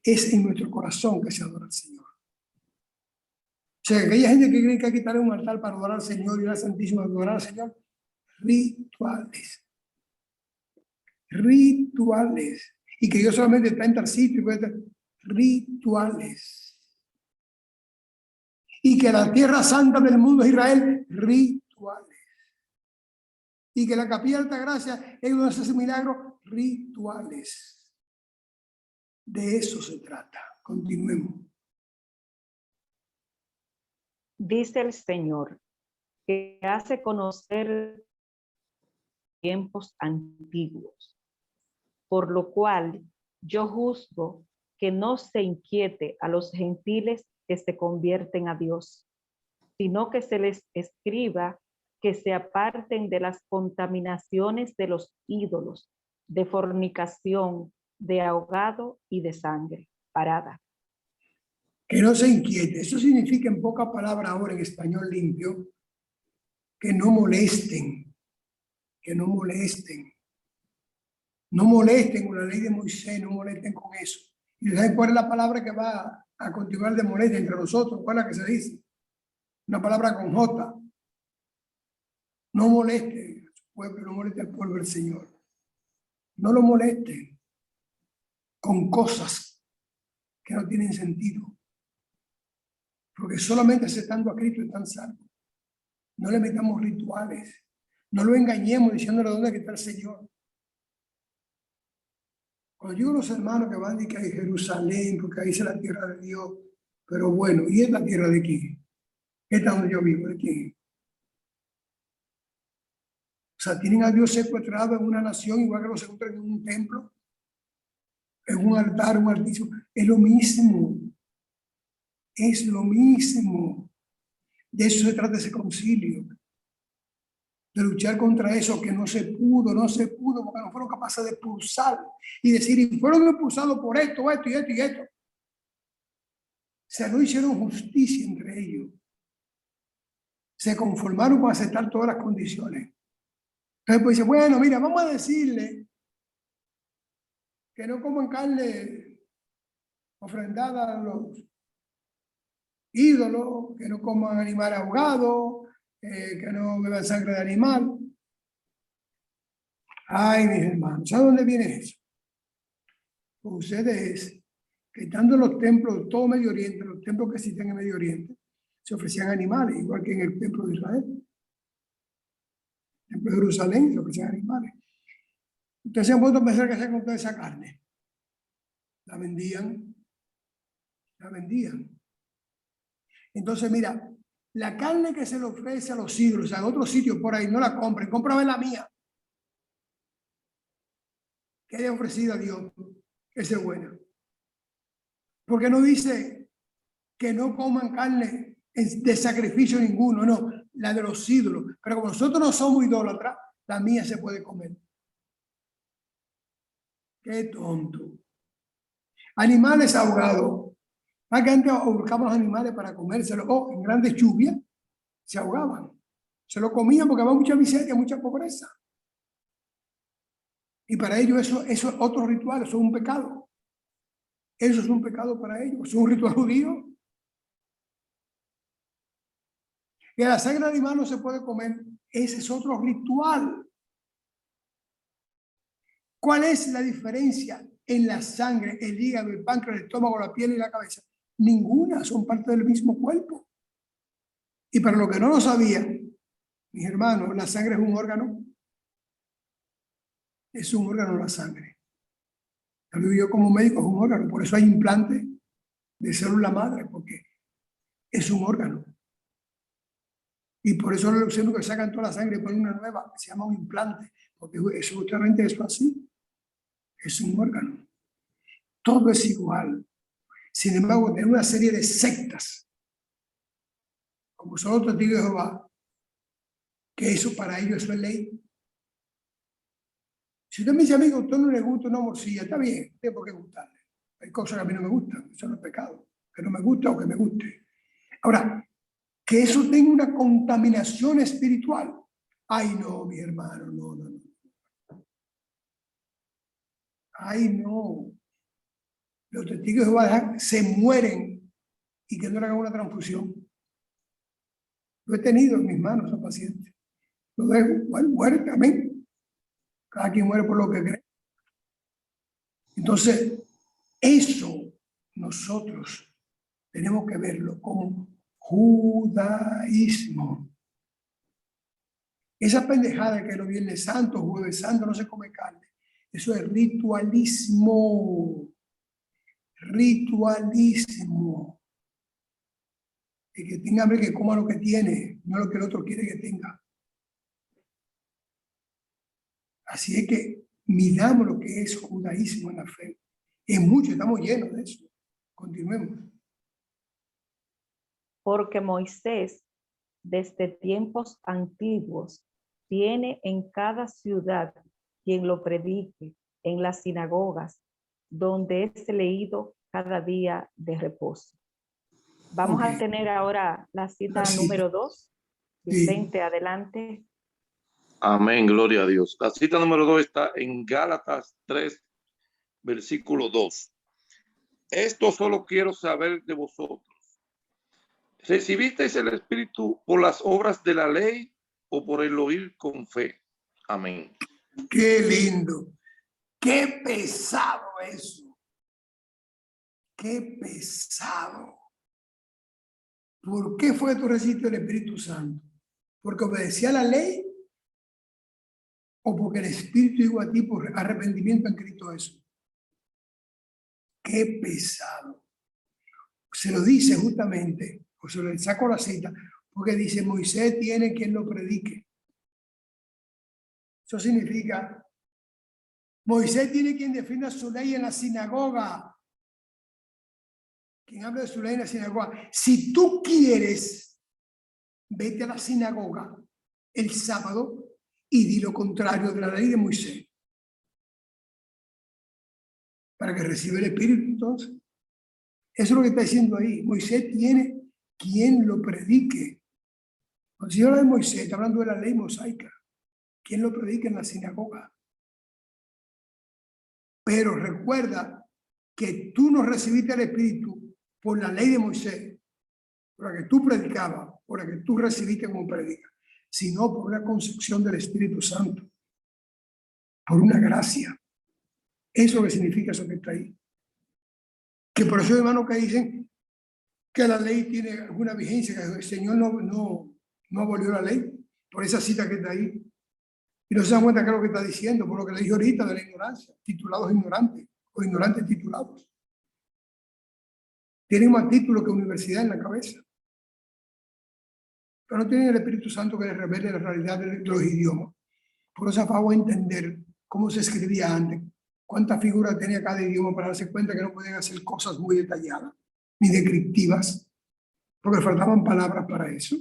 es en nuestro corazón que se adora al Señor. O sea, aquella gente que cree que hay que quitar un altar para adorar al Señor y al Santísimo para adorar al Señor, rituales. Rituales. y que Dios solamente está en tal sitio, rituales. Y que la tierra santa del mundo es Israel, rituales. Y que la capilla de Altagracia es donde se hace milagros, rituales. De eso se trata. Continuemos. Dice el Señor, que hace conocer tiempos antiguos, por lo cual yo juzgo que no se inquiete a los gentiles que se convierten a Dios, sino que se les escriba que se aparten de las contaminaciones de los ídolos, de fornicación, de ahogado y de sangre. Parada. Que no se inquiete. Eso significa en pocas palabras ahora en español limpio, que no molesten, que no molesten. No molesten con la ley de Moisés, no molesten con eso. Y ¿saben cuál es la palabra que va a continuar de molestia entre nosotros? ¿Cuál es la que se dice? Una palabra con J. No moleste a su pueblo, no moleste al pueblo del Señor. No lo molesten con cosas que no tienen sentido. Porque solamente aceptando a Cristo están salvos. No le metamos rituales. No lo engañemos diciéndole dónde está el Señor. Cuando yo los hermanos que van de que hay Jerusalén, porque ahí es la tierra de Dios, pero bueno, ¿y es la tierra de quién? ¿Esta donde yo vivo? ¿De quién? O sea, tienen a Dios secuestrado en una nación, igual que lo secuestran en un templo, en un altar, un altísimo. Es lo mismo. Es lo mismo. De eso se trata ese concilio. De luchar contra eso que no se pudo, porque no fueron capaces de expulsar y decir, y fueron expulsados por esto, esto y esto y esto. O sea, no hicieron justicia entre ellos. Se conformaron con aceptar todas las condiciones. Entonces, pues dice, bueno, mira, vamos a decirle que no coman carne ofrendada a los ídolos, que no coman animal ahogado, que no beban sangre de animal. Ay, mis hermanos, ¿sabe dónde viene eso? Pues ustedes, que estando en los templos de todo Medio Oriente, los templos que existen en Medio Oriente, se ofrecían animales, igual que en el templo de Israel. En el templo de Jerusalén se ofrecían animales. Ustedes se han puesto a pensar que hacían con toda esa carne. La vendían. La vendían. Entonces, mira, la carne que se le ofrece a los ídolos, a otros sitios por ahí, no la compren, cómprame la mía. Que haya ofrecido a Dios, esa es buena. Porque no dice que no coman carne de sacrificio ninguno, no, la de los ídolos. Pero como nosotros no somos idólatras, la mía se puede comer. Qué tonto. Animales ahogados. Más que antes buscamos animales para comérselos, o en grandes lluvias se ahogaban. Se lo comían porque había mucha miseria, mucha pobreza. Y para ellos eso es otro ritual, eso es un pecado. Eso es un pecado para ellos, es un ritual judío. Y la sangre de animal no se puede comer, ese es otro ritual. ¿Cuál es la diferencia en la sangre, el hígado, el páncreas, el estómago, la piel y la cabeza? Ninguna, son parte del mismo cuerpo. Y para los que no lo sabían, mis hermanos, la sangre es un órgano. Es un órgano la sangre. Yo como médico es un órgano, por eso hay implantes de célula madre, porque es un órgano. Y por eso los leucémicos que sacan toda la sangre y ponen una nueva, se llama un implante, porque es justamente eso así. Es un órgano. Todo es igual. Sin embargo, tener una serie de sectas, como son los testigos de Jehová, que eso para ellos eso es ley. Si usted me dice, amigo, a usted no le gusta una morcilla, está bien, no tiene por qué gustarle. Hay cosas que a mí no me gustan, eso no es pecado. Que no me gusta o que me guste. Ahora, que eso tenga una contaminación espiritual. Ay, no, mi hermano, no. Ay, no. Los testigos de Jehová se mueren y que no le hagan una transfusión. Lo he tenido en mis manos a pacientes. Lo dejo, bueno, muere también. Cada quien muere por lo que cree. Entonces, eso nosotros tenemos que verlo como judaísmo. Esa pendejada que los Viernes Santos, Jueves Santo, no se come carne. Eso es ritualismo. Ritualismo. El que tenga hambre que coma lo que tiene, no lo que el otro quiere que tenga. Así es que miramos lo que es judaísmo en la fe. Es mucho, estamos llenos de eso. Continuemos. Porque Moisés, desde tiempos antiguos, tiene en cada ciudad quien lo predique, en las sinagogas, donde es leído cada día de reposo. Vamos a tener ahora la cita número 2. Vicente, adelante. Amén, gloria a Dios. La cita número 2 está en Gálatas 3, versículo 2. Esto solo quiero saber de vosotros. ¿Recibisteis el Espíritu por las obras de la ley o por el oír con fe? Amén. Qué lindo. Qué pesado eso. Qué pesado. ¿Por qué fue que tú recibiste el Espíritu Santo? ¿Porque obedecía la ley? ¿O porque el Espíritu dijo a ti por arrepentimiento en Cristo Jesús? Qué pesado. Se lo dice justamente, o se le saco la cita, porque dice, Moisés tiene quien lo predique. Eso significa, Moisés tiene quien defienda su ley en la sinagoga. Quien habla de su ley en la sinagoga. Si tú quieres, vete a la sinagoga el sábado y di lo contrario de la ley de Moisés. Para que reciba el Espíritu, entonces. Eso es lo que está diciendo ahí. Moisés tiene quien lo predique. Cuando el Señor habla de Moisés, está hablando de la ley mosaica. ¿Quién lo predica en la sinagoga? Pero recuerda que tú no recibiste el Espíritu por la ley de Moisés, por la que tú predicabas, por la que tú recibiste como predica, sino por una concepción del Espíritu Santo, por una gracia. Eso es lo que significa eso que está ahí. Que por eso, hermanos, que dicen que la ley tiene alguna vigencia, que el Señor no abolió la ley, por esa cita que está ahí. Y no se dan cuenta que es lo que está diciendo, por lo que le dije ahorita de la ignorancia, titulados ignorantes o ignorantes titulados. Tienen más título que universidad en la cabeza. Pero no tienen el Espíritu Santo que les revele la realidad de los idiomas. Por eso acabo de entender cómo se escribía antes, cuántas figuras tenía cada idioma para darse cuenta que no podían hacer cosas muy detalladas ni descriptivas, porque faltaban palabras para eso.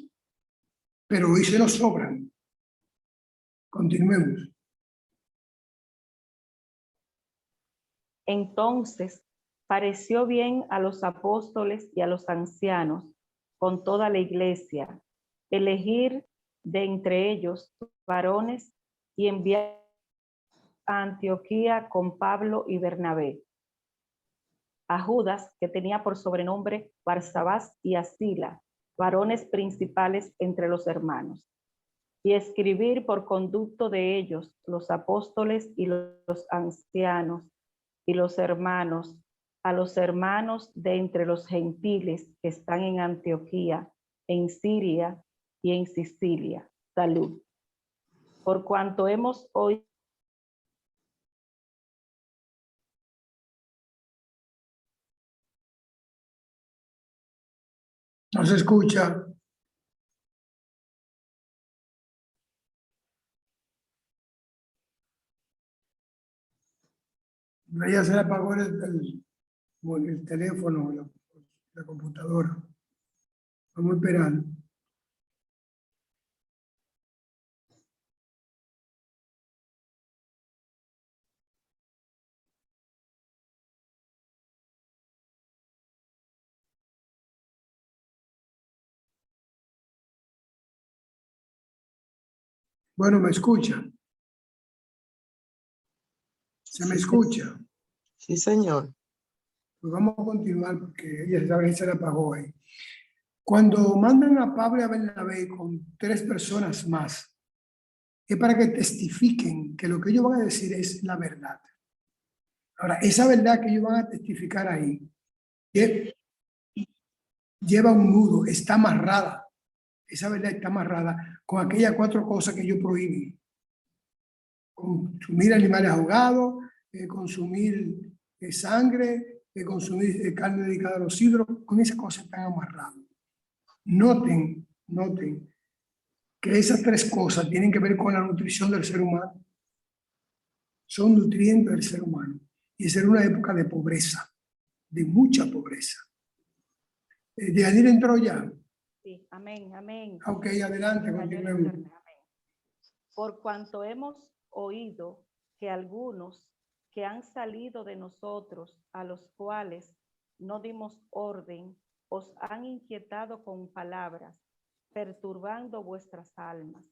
Pero hoy se nos sobran. Continuemos. Entonces pareció bien a los apóstoles y a los ancianos, con toda la iglesia, elegir de entre ellos varones y enviar a Antioquía con Pablo y Bernabé, a Judas, que tenía por sobrenombre Barsabás, y a Sila, varones principales entre los hermanos, y escribir por conducto de ellos los apóstoles y los ancianos y los hermanos, a los hermanos de entre los gentiles que están en Antioquía, en Siria y en Sicilia. Salud. Por cuanto hemos oído No se escucha. Ya se le apagó el teléfono, la computadora. Vamos a esperar. Bueno, ¿me escucha? ¿Se me escucha? Sí, señor. Pues vamos a continuar porque ella se la apagó ahí. Cuando mandan a Pablo y a Bernabé con 3 personas más, es para que testifiquen que lo que ellos van a decir es la verdad. Ahora, esa verdad que ellos van a testificar ahí, lleva un nudo, está amarrada. Esa verdad está amarrada con aquellas 4 cosas que ellos prohíben. Consumir animales ahogados, consumir sangre, consumir carne dedicada a los ídolos, con esas cosas están amarradas. Noten que esas 3 cosas tienen que ver con la nutrición del ser humano. Son nutrientes del ser humano. Y esa era una época de pobreza, de mucha pobreza. ¿Dejanir entró ya? Sí, amén, amén. Ok, adelante, continuemos. Por cuanto hemos oído que algunos que han salido de nosotros, a los cuales no dimos orden, os han inquietado con palabras, perturbando vuestras almas,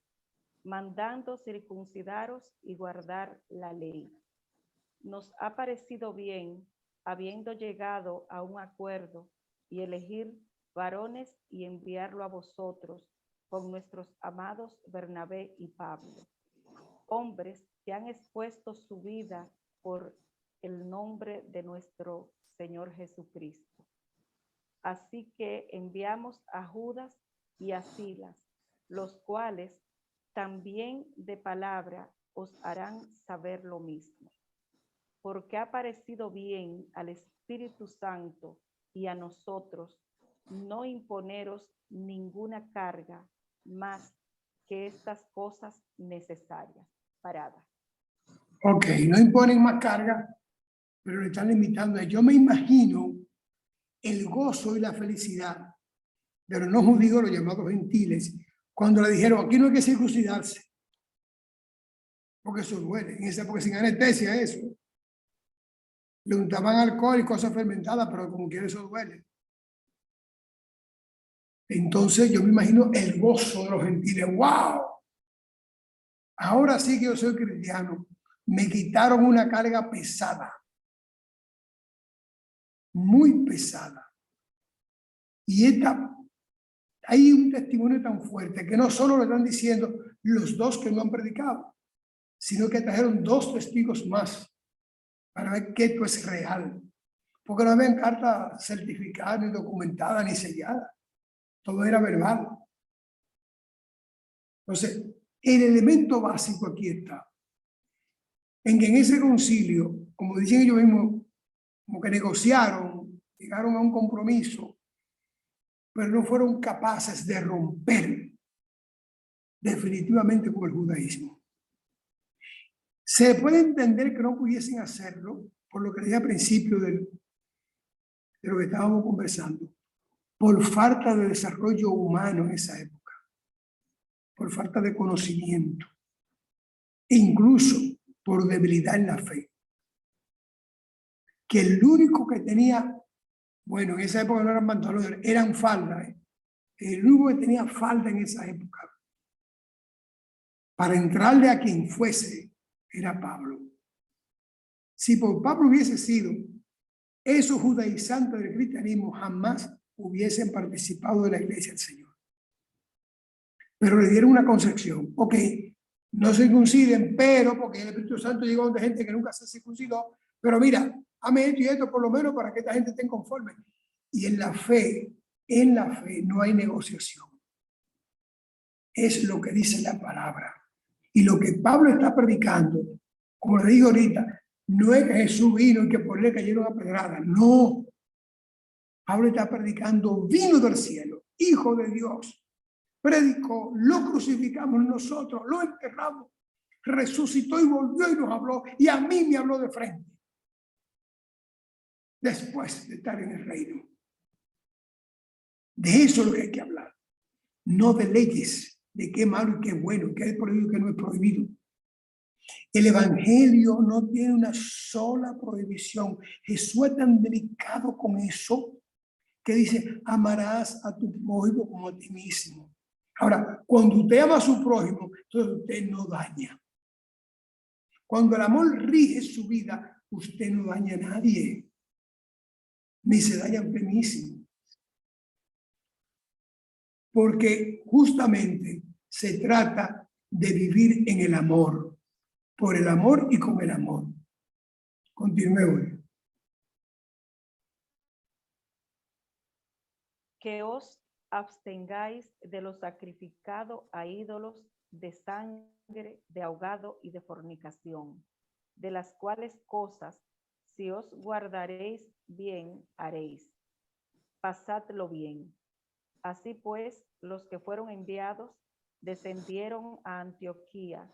mandando circuncidaros y guardar la ley. Nos ha parecido bien, habiendo llegado a un acuerdo, y elegir varones y enviarlo a vosotros con nuestros amados Bernabé y Pablo, hombres que han expuesto su vida por el nombre de nuestro Señor Jesucristo. Así que enviamos a Judas y a Silas, los cuales también de palabra os harán saber lo mismo, porque ha parecido bien al Espíritu Santo y a nosotros no imponeros ninguna carga más que estas cosas necesarias. Parada. Ok, no imponen más carga, pero le están limitando. Yo me imagino el gozo y la felicidad de los no judíos, los llamados gentiles, cuando le dijeron, aquí no hay que circuncidarse, porque eso duele. En esa época sin anestesia eso. Le untaban alcohol y cosas fermentadas, pero como quiera eso duele. Entonces yo me imagino el gozo de los gentiles. ¡Wow! Ahora sí que yo soy cristiano. Me quitaron una carga pesada. Muy pesada. Y hay un testimonio tan fuerte que no solo lo están diciendo los 2 que no han predicado, sino que trajeron 2 testigos más para ver que esto es real. Porque no había carta certificada, ni documentada, ni sellada. Todo era verbal. Entonces, el elemento básico aquí está. En que en ese concilio, como dicen ellos mismos, como que negociaron, llegaron a un compromiso, pero no fueron capaces de romper definitivamente con el judaísmo. Se puede entender que no pudiesen hacerlo, por lo que dije al principio de lo que estábamos conversando, por falta de desarrollo humano en esa época, por falta de conocimiento, e incluso por debilidad en la fe. Que el único que tenía, bueno, en esa época no eran pantalones, eran faldas, el único que tenía falda en esa época, para entrarle a quien fuese, era Pablo. Si por Pablo hubiese sido, esos judaizantes del cristianismo jamás hubiesen participado de la iglesia del Señor. Pero le dieron una concepción. Ok, no se circunciden, pero porque el Espíritu Santo llegó a donde gente que nunca se circuncidó, pero mira, hazme esto y esto por lo menos para que esta gente esté conforme. Y en la fe no hay negociación. Es lo que dice la palabra. Y lo que Pablo está predicando, como le digo ahorita, no es que Jesús vino y que por él cayeron a pedrada. No. Pablo está predicando, vino del cielo, Hijo de Dios. Predicó, lo crucificamos nosotros, lo enterramos, resucitó y volvió y nos habló. Y a mí me habló de frente. Después de estar en el reino. De eso es lo que hay que hablar. No de leyes, de qué malo y qué bueno, qué es prohibido y qué no es prohibido. El evangelio no tiene una sola prohibición. Jesús es tan delicado con eso que dice, amarás a tu prójimo como a ti mismo. Ahora, cuando usted ama a su prójimo, entonces usted no daña. Cuando el amor rige su vida, usted no daña a nadie. Ni se daña a usted mismo. Porque justamente se trata de vivir en el amor. Por el amor y con el amor. Continuemos. Que os abstengáis de lo sacrificado a ídolos, de sangre, de ahogado y de fornicación, de las cuales cosas, si os guardaréis bien, haréis. Pasadlo bien. Así pues, los que fueron enviados descendieron a Antioquía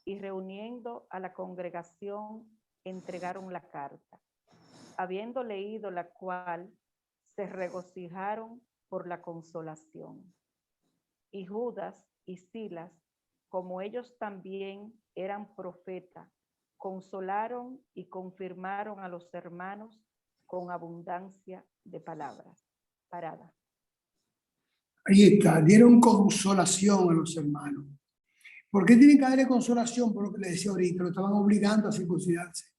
y reuniendo a la congregación entregaron la carta. Habiendo leído la cual, se regocijaron por la consolación. Y Judas y Silas, como ellos también eran profetas, consolaron y confirmaron a los hermanos con abundancia de palabras. Parada. Ahí está, dieron consolación a los hermanos. ¿Por qué tienen que darle consolación? Por lo que les decía ahorita, lo estaban obligando a circuncidarse.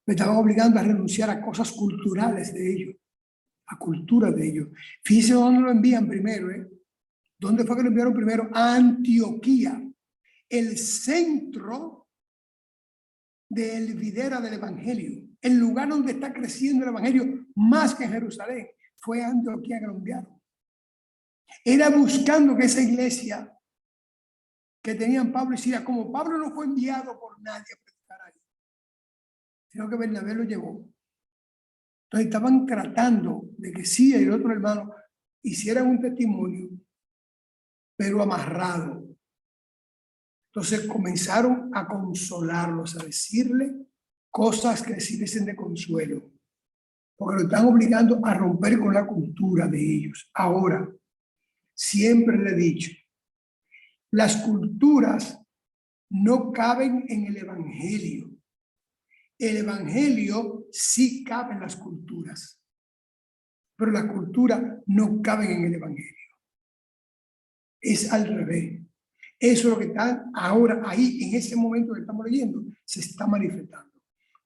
Me estaban obligando a renunciar a cosas culturales de ellos, a cultura de ellos. Fíjense dónde lo envían primero, ¿eh? ¿Dónde fue que lo enviaron primero? A Antioquía, el centro del videra del evangelio, el lugar donde está creciendo el evangelio más que Jerusalén. Fue a Antioquía que lo enviaron. Era buscando que esa iglesia que tenían Pablo y Silas, como Pablo no fue enviado por nadie a predicar ahí, sino que Bernabé lo llevó. Entonces estaban tratando de que sí, el otro hermano hicieran un testimonio, pero amarrado. Entonces comenzaron a consolarlos, a decirle cosas que sirviesen de consuelo, porque lo están obligando a romper con la cultura de ellos. Ahora, siempre le he dicho, las culturas no caben en el evangelio. El evangelio sí cabe en las culturas, pero las culturas no caben en el evangelio. Es al revés. Eso es lo que está ahora ahí, en ese momento que estamos leyendo, se está manifestando.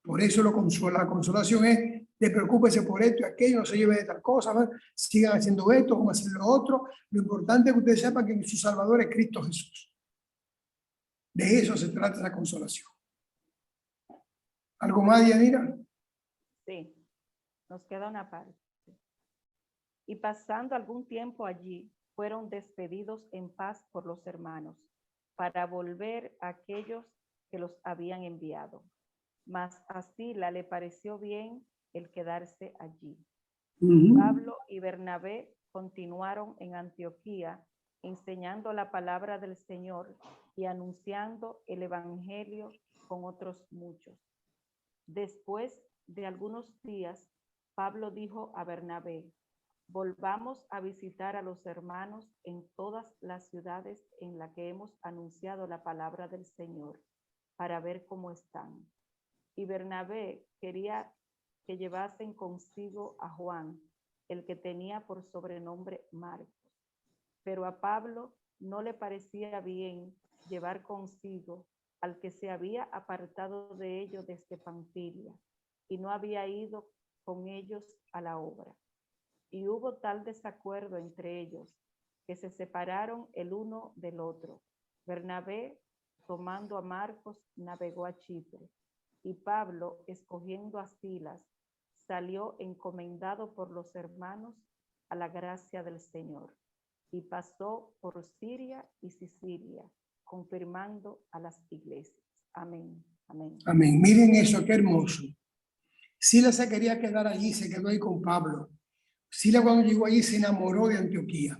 Por eso la consolación es, te preocúpese por esto y aquello, no se lleve de tal cosa, ¿no? Sigan haciendo esto, como hacer lo otro. Lo importante es que ustedes sepan que su Salvador es Cristo Jesús. De eso se trata la consolación. ¿Algo más, Yanira? Sí, nos queda una parte. Y pasando algún tiempo allí, fueron despedidos en paz por los hermanos, para volver a aquellos que los habían enviado. Mas a Sila le pareció bien el quedarse allí. Pablo y Bernabé continuaron en Antioquía, enseñando la palabra del Señor y anunciando el evangelio con otros muchos. Después de algunos días, Pablo dijo a Bernabé: volvamos a visitar a los hermanos en todas las ciudades en las que hemos anunciado la palabra del Señor, para ver cómo están. Y Bernabé quería que llevasen consigo a Juan, el que tenía por sobrenombre Marcos. Pero a Pablo no le parecía bien llevar consigo al que se había apartado de ellos desde Panfilia, y no había ido con ellos a la obra. Y hubo tal desacuerdo entre ellos, que se separaron el uno del otro. Bernabé, tomando a Marcos, navegó a Chipre, y Pablo, escogiendo a Silas, salió encomendado por los hermanos a la gracia del Señor, y pasó por Siria y Sicilia, confirmando a las iglesias. Amén. Amén. Amén. Miren eso, qué hermoso. Silas se quería quedar allí, se quedó ahí con Pablo. Silas cuando llegó allí se enamoró de Antioquía.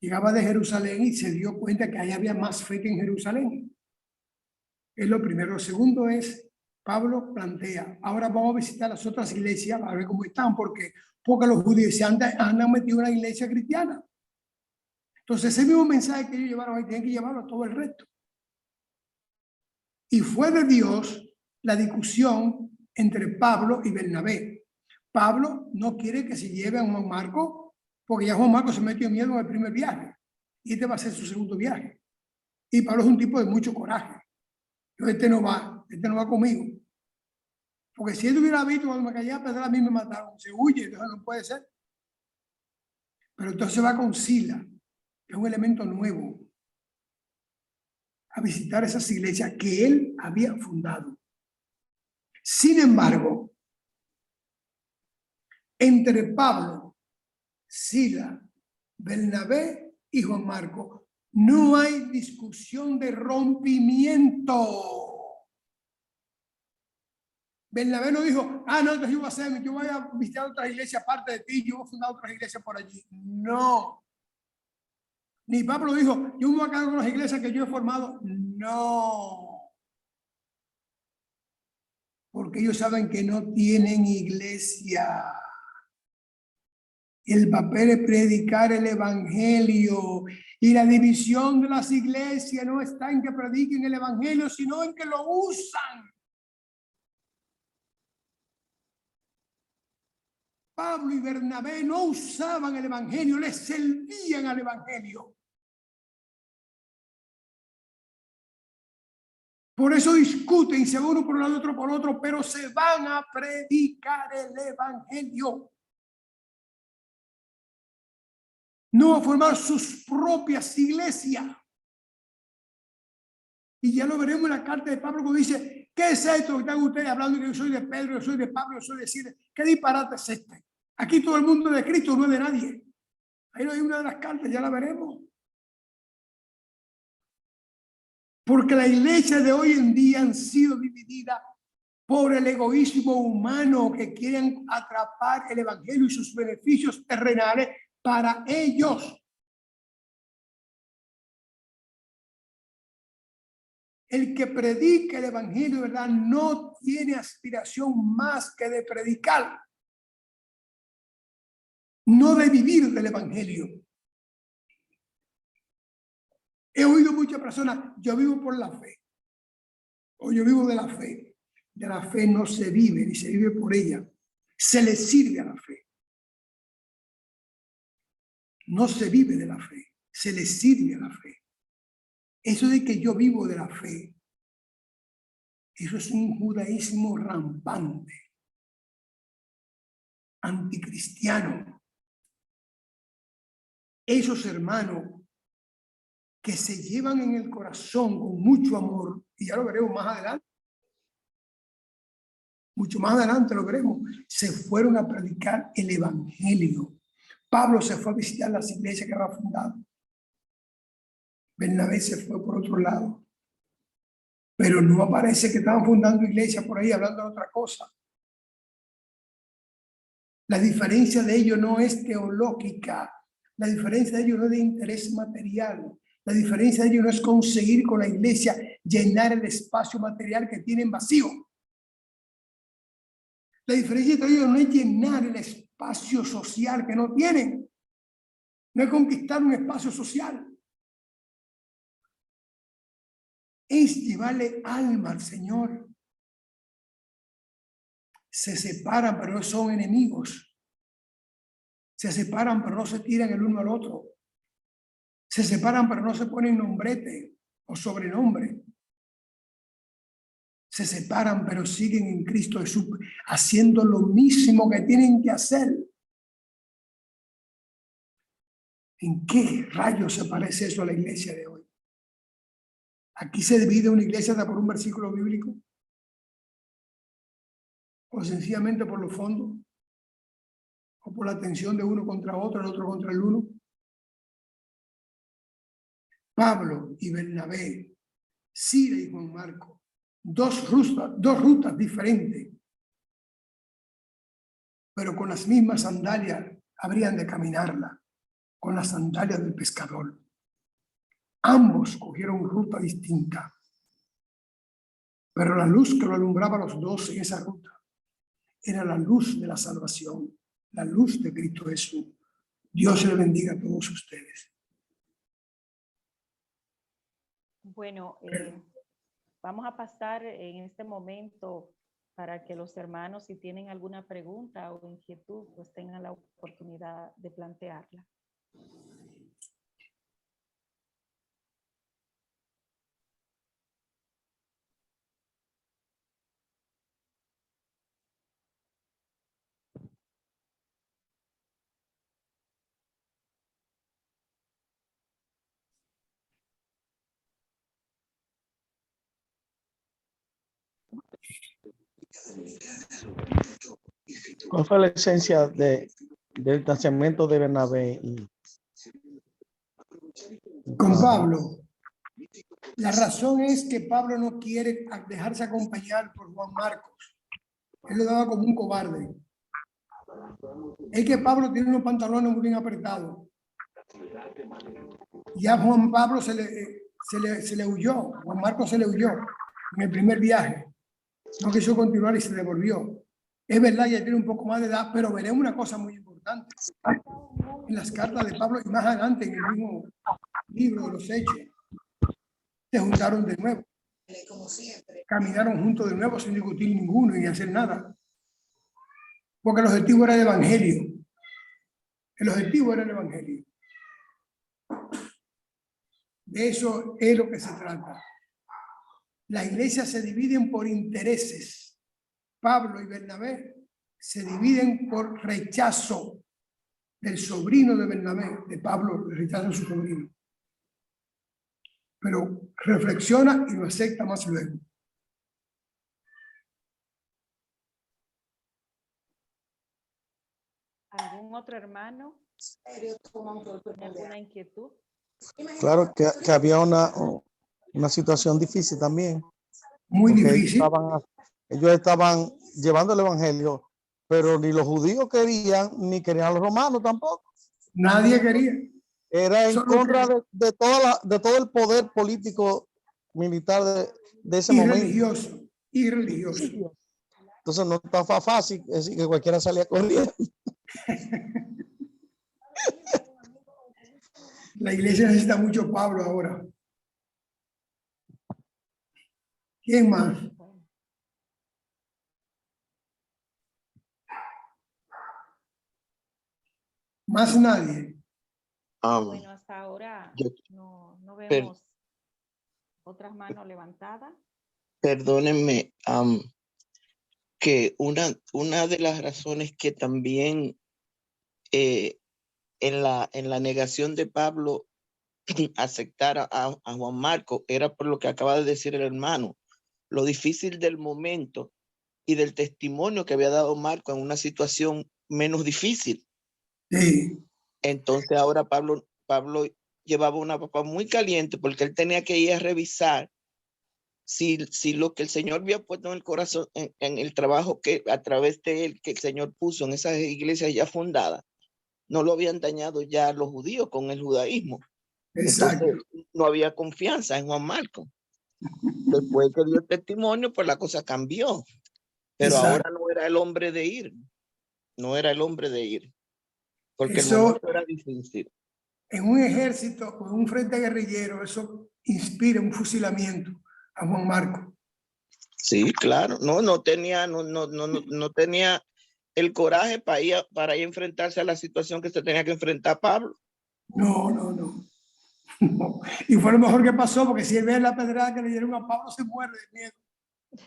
Llegaba de Jerusalén y se dio cuenta que ahí había más fe que en Jerusalén. Es lo primero. Lo segundo es, Pablo plantea, ahora vamos a visitar las otras iglesias a ver cómo están, porque los judíos se han metido en una iglesia cristiana. Entonces ese mismo mensaje que ellos llevaron ahí, tienen que llevarlo a todo el resto. Y fue de Dios la discusión entre Pablo y Bernabé. Pablo no quiere que se lleve a Juan Marcos, porque ya Juan Marcos se metió miedo en el primer viaje, y este va a ser su segundo viaje. Y Pablo es un tipo de mucho coraje. Este no va conmigo. Porque si él hubiera visto cuando me caía a pedrar, a mí me mataron. Se huye, entonces no puede ser. Pero entonces va con Silas, que es un elemento nuevo, a visitar esas iglesias que él había fundado. Sin embargo, entre Pablo, Sila, Bernabé y Juan Marcos, no hay discusión de rompimiento. Bernabé no dijo, no, entonces yo voy a visitar otras iglesias aparte de ti, yo voy a fundar otras iglesias por allí. No. Ni Pablo dijo, yo me voy a quedar con las iglesias que yo he formado. No. Porque ellos saben que no tienen iglesia. El papel es predicar el evangelio. Y la división de las iglesias no está en que prediquen el evangelio, sino en que lo usan. Pablo y Bernabé no usaban el evangelio, les servían al evangelio. Por eso discuten, se van uno por un lado, otro por otro, pero se van a predicar el evangelio. No a formar sus propias iglesias. Y ya lo veremos en la carta de Pablo cuando dice, ¿qué es esto que están ustedes hablando? Que yo soy de Pedro, yo soy de Pablo, yo soy de Sila. ¿Qué disparate es este? Aquí todo el mundo es de Cristo, no es de nadie. Ahí hay una de las cartas, ya la veremos. Porque la iglesia de hoy en día han sido divididas por el egoísmo humano que quieren atrapar el evangelio y sus beneficios terrenales para ellos. El que predica el evangelio, ¿verdad?, no tiene aspiración más que de predicar, no de vivir del evangelio. He oído muchas personas, yo vivo por la fe, o yo vivo de la fe. De la fe no se vive, ni se vive por ella. Se le sirve a la fe. No se vive de la fe, se le sirve a la fe. Eso de que yo vivo de la fe, eso es un judaísmo rampante, anticristiano. Esos hermanos que se llevan en el corazón con mucho amor, y ya lo veremos más adelante, mucho más adelante lo veremos, se fueron a predicar el evangelio. Pablo se fue a visitar las iglesias que había fundado. Bernabé se fue por otro lado. Pero no aparece que estaban fundando iglesias por ahí hablando de otra cosa. La diferencia de ellos no es teológica. La diferencia de ellos no es de interés material. La diferencia de ellos no es conseguir con la iglesia llenar el espacio material que tienen vacío. La diferencia de ellos no es llenar el espacio social que no tienen. No es conquistar un espacio social. Es llevarle alma al Señor. Se separan, pero no son enemigos. Se separan, pero no se tiran el uno al otro. Se separan, pero no se ponen nombrete o sobrenombre. Se separan, pero siguen en Cristo Jesús, haciendo lo mismo que tienen que hacer. ¿En qué rayos se parece eso a la iglesia de hoy? ¿Aquí se divide una iglesia por un versículo bíblico? ¿O sencillamente por los fondos? ¿O por la tensión de uno contra otro, el otro contra el uno? Pablo y Bernabé, Sila y Juan Marcos, dos rutas diferentes, pero con las mismas sandalias habrían de caminarla, con las sandalias del pescador. Ambos cogieron ruta distinta, pero la luz que lo alumbraba a los dos en esa ruta era la luz de la salvación, la luz de Cristo Jesús. Dios le bendiga a todos ustedes. Bueno, vamos a pasar en este momento para que los hermanos, si tienen alguna pregunta o inquietud, pues tengan la oportunidad de plantearla. ¿Cuál fue la esencia del distanciamiento de Bernabé? Con Pablo, la razón es que Pablo no quiere dejarse acompañar por Juan Marcos. Él lo daba como un cobarde. Es que Pablo tiene unos pantalones muy bien apretados. Ya Juan Pablo se le huyó. Juan Marcos se le huyó en el primer viaje. No quiso continuar y se devolvió. Es verdad, ya tiene un poco más de edad, pero veremos una cosa muy importante. En las cartas de Pablo y más adelante en el mismo libro de los Hechos, se juntaron de nuevo. Caminaron juntos de nuevo sin discutir ninguno y hacer nada. Porque el objetivo era el evangelio. El objetivo era el evangelio. De eso es lo que se trata. Las iglesias se dividen por intereses. Pablo y Bernabé se dividen por rechazo del sobrino de Bernabé, de Pablo, el rechazo de su sobrino. Pero reflexiona y lo acepta más luego. ¿Algún otro hermano? ¿Alguna inquietud? Claro que había una situación difícil también. Muy difícil. Ellos estaban llevando el evangelio, pero ni los judíos querían, ni querían los romanos tampoco. Nadie quería. Era en contra de todo el poder político militar de ese momento. Y religioso. Entonces no estaba fácil decir que cualquiera salía corriendo. La iglesia necesita mucho Pablo ahora. ¿Quién más? Más nadie. Bueno, hasta ahora no vemos otras manos levantadas. Perdónenme, que una de las razones que también en la negación de Pablo aceptar a Juan Marcos era por lo que acaba de decir el hermano, lo difícil del momento y del testimonio que había dado Marco en una situación menos difícil. Sí. Entonces ahora Pablo llevaba una papa muy caliente porque él tenía que ir a revisar si lo que el Señor había puesto en el corazón, en el trabajo que a través de él, que el Señor puso en esas iglesias ya fundadas, no lo habían dañado ya los judíos con el judaísmo. Exacto. Entonces no había confianza en Juan Marcos. Después que dio testimonio, pues la cosa cambió. Pero exacto. ahora no era el hombre de ir. No era el hombre de ir. Porque Eso, el momento era difícil. En un ejército o en un frente guerrillero, eso inspira un fusilamiento a Juan Marcos. Sí, claro. No tenía el coraje para ir a enfrentarse a la situación que se tenía que enfrentar Pablo. No. Y fue lo mejor que pasó, porque si él ve la pedrada que le dieron a Pablo, se muere de miedo.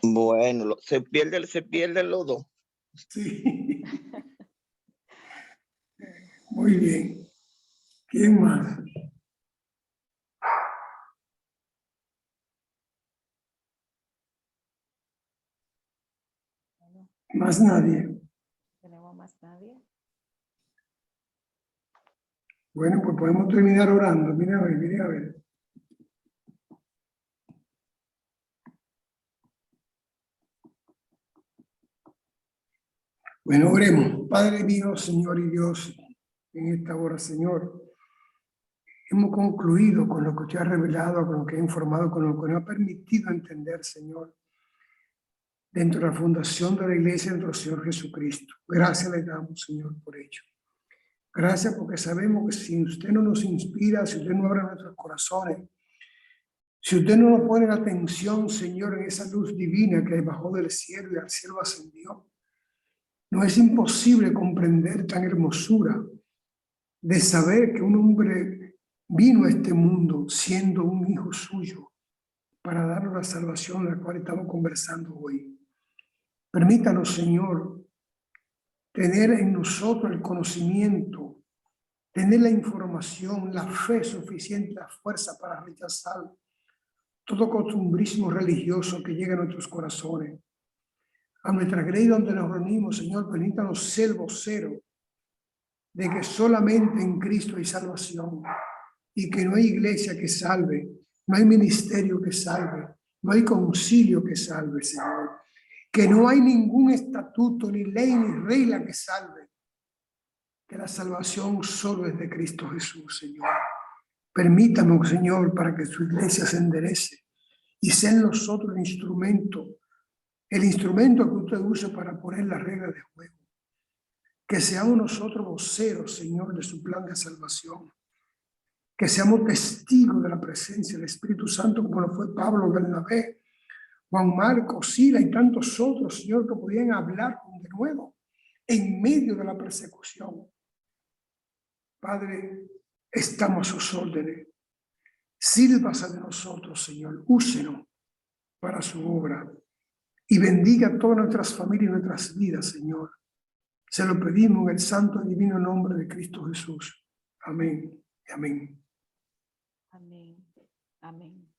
Bueno, se pierden los dos. Sí. Muy bien. ¿Quién más? Más nadie. ¿Tenemos más nadie? Bueno, pues podemos terminar orando. Mire a ver. Bueno, oremos. Padre mío, Señor y Dios, en esta hora, Señor, hemos concluido con lo que usted ha revelado, con lo que ha informado, con lo que nos ha permitido entender, Señor, dentro de la fundación de la iglesia de nuestro Señor Jesucristo. Gracias le damos, Señor, por ello. Gracias porque sabemos que si usted no nos inspira, si usted no abre nuestros corazones, si usted no nos pone la atención, Señor, en esa luz divina que bajó del cielo y al cielo ascendió, no es imposible comprender tan hermosura de saber que un hombre vino a este mundo siendo un hijo suyo para darnos la salvación de la cual estamos conversando hoy. Permítanos, Señor, tener en nosotros el conocimiento, tener la información, la fe suficiente, la fuerza para rechazar todo costumbrismo religioso que llega a nuestros corazones. a nuestra grey donde nos reunimos, Señor, permítanos ser vocero de que solamente en Cristo hay salvación y que no hay iglesia que salve, no hay ministerio que salve, no hay concilio que salve, Señor, que no hay ningún estatuto, ni ley, ni regla que salve, que la salvación solo es de Cristo Jesús, Señor. Permítame, Señor, para que su iglesia se enderece y sea en nosotros el instrumento que usted use para poner las reglas de juego. Que seamos nosotros voceros, Señor, de su plan de salvación. Que seamos testigos de la presencia del Espíritu Santo, como lo fue Pablo, Bernabé, Juan Marcos, Sila y tantos otros, Señor, que podían hablar de nuevo en medio de la persecución. Padre, estamos a sus órdenes. Sírvase de nosotros, Señor. Úsenos para su obra y bendiga todas nuestras familias y nuestras vidas, Señor. Se lo pedimos en el santo y divino nombre de Cristo Jesús. Amén y amén. Amén. Amén.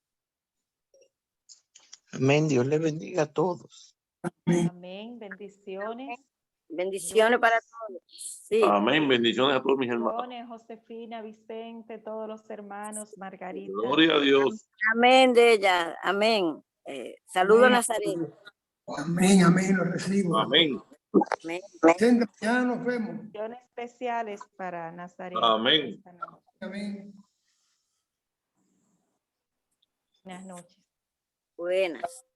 Amén. Dios le bendiga a todos. Amén. Bendiciones. Bendiciones para todos. Sí. Amén. Bendiciones a todos mis hermanos. Bendiciones, Josefina, Vicente, todos los hermanos, Margarita. Gloria a Dios. Amén de ella. Amén. Saludo a Amén. Nazaret. Amén, amén, lo recibo. Amén. Amén. Vicente, mañana nos vemos. Bendiciones especiales para Nazaret. Amén. esta noche. Amén. Buenas noches. Buenas.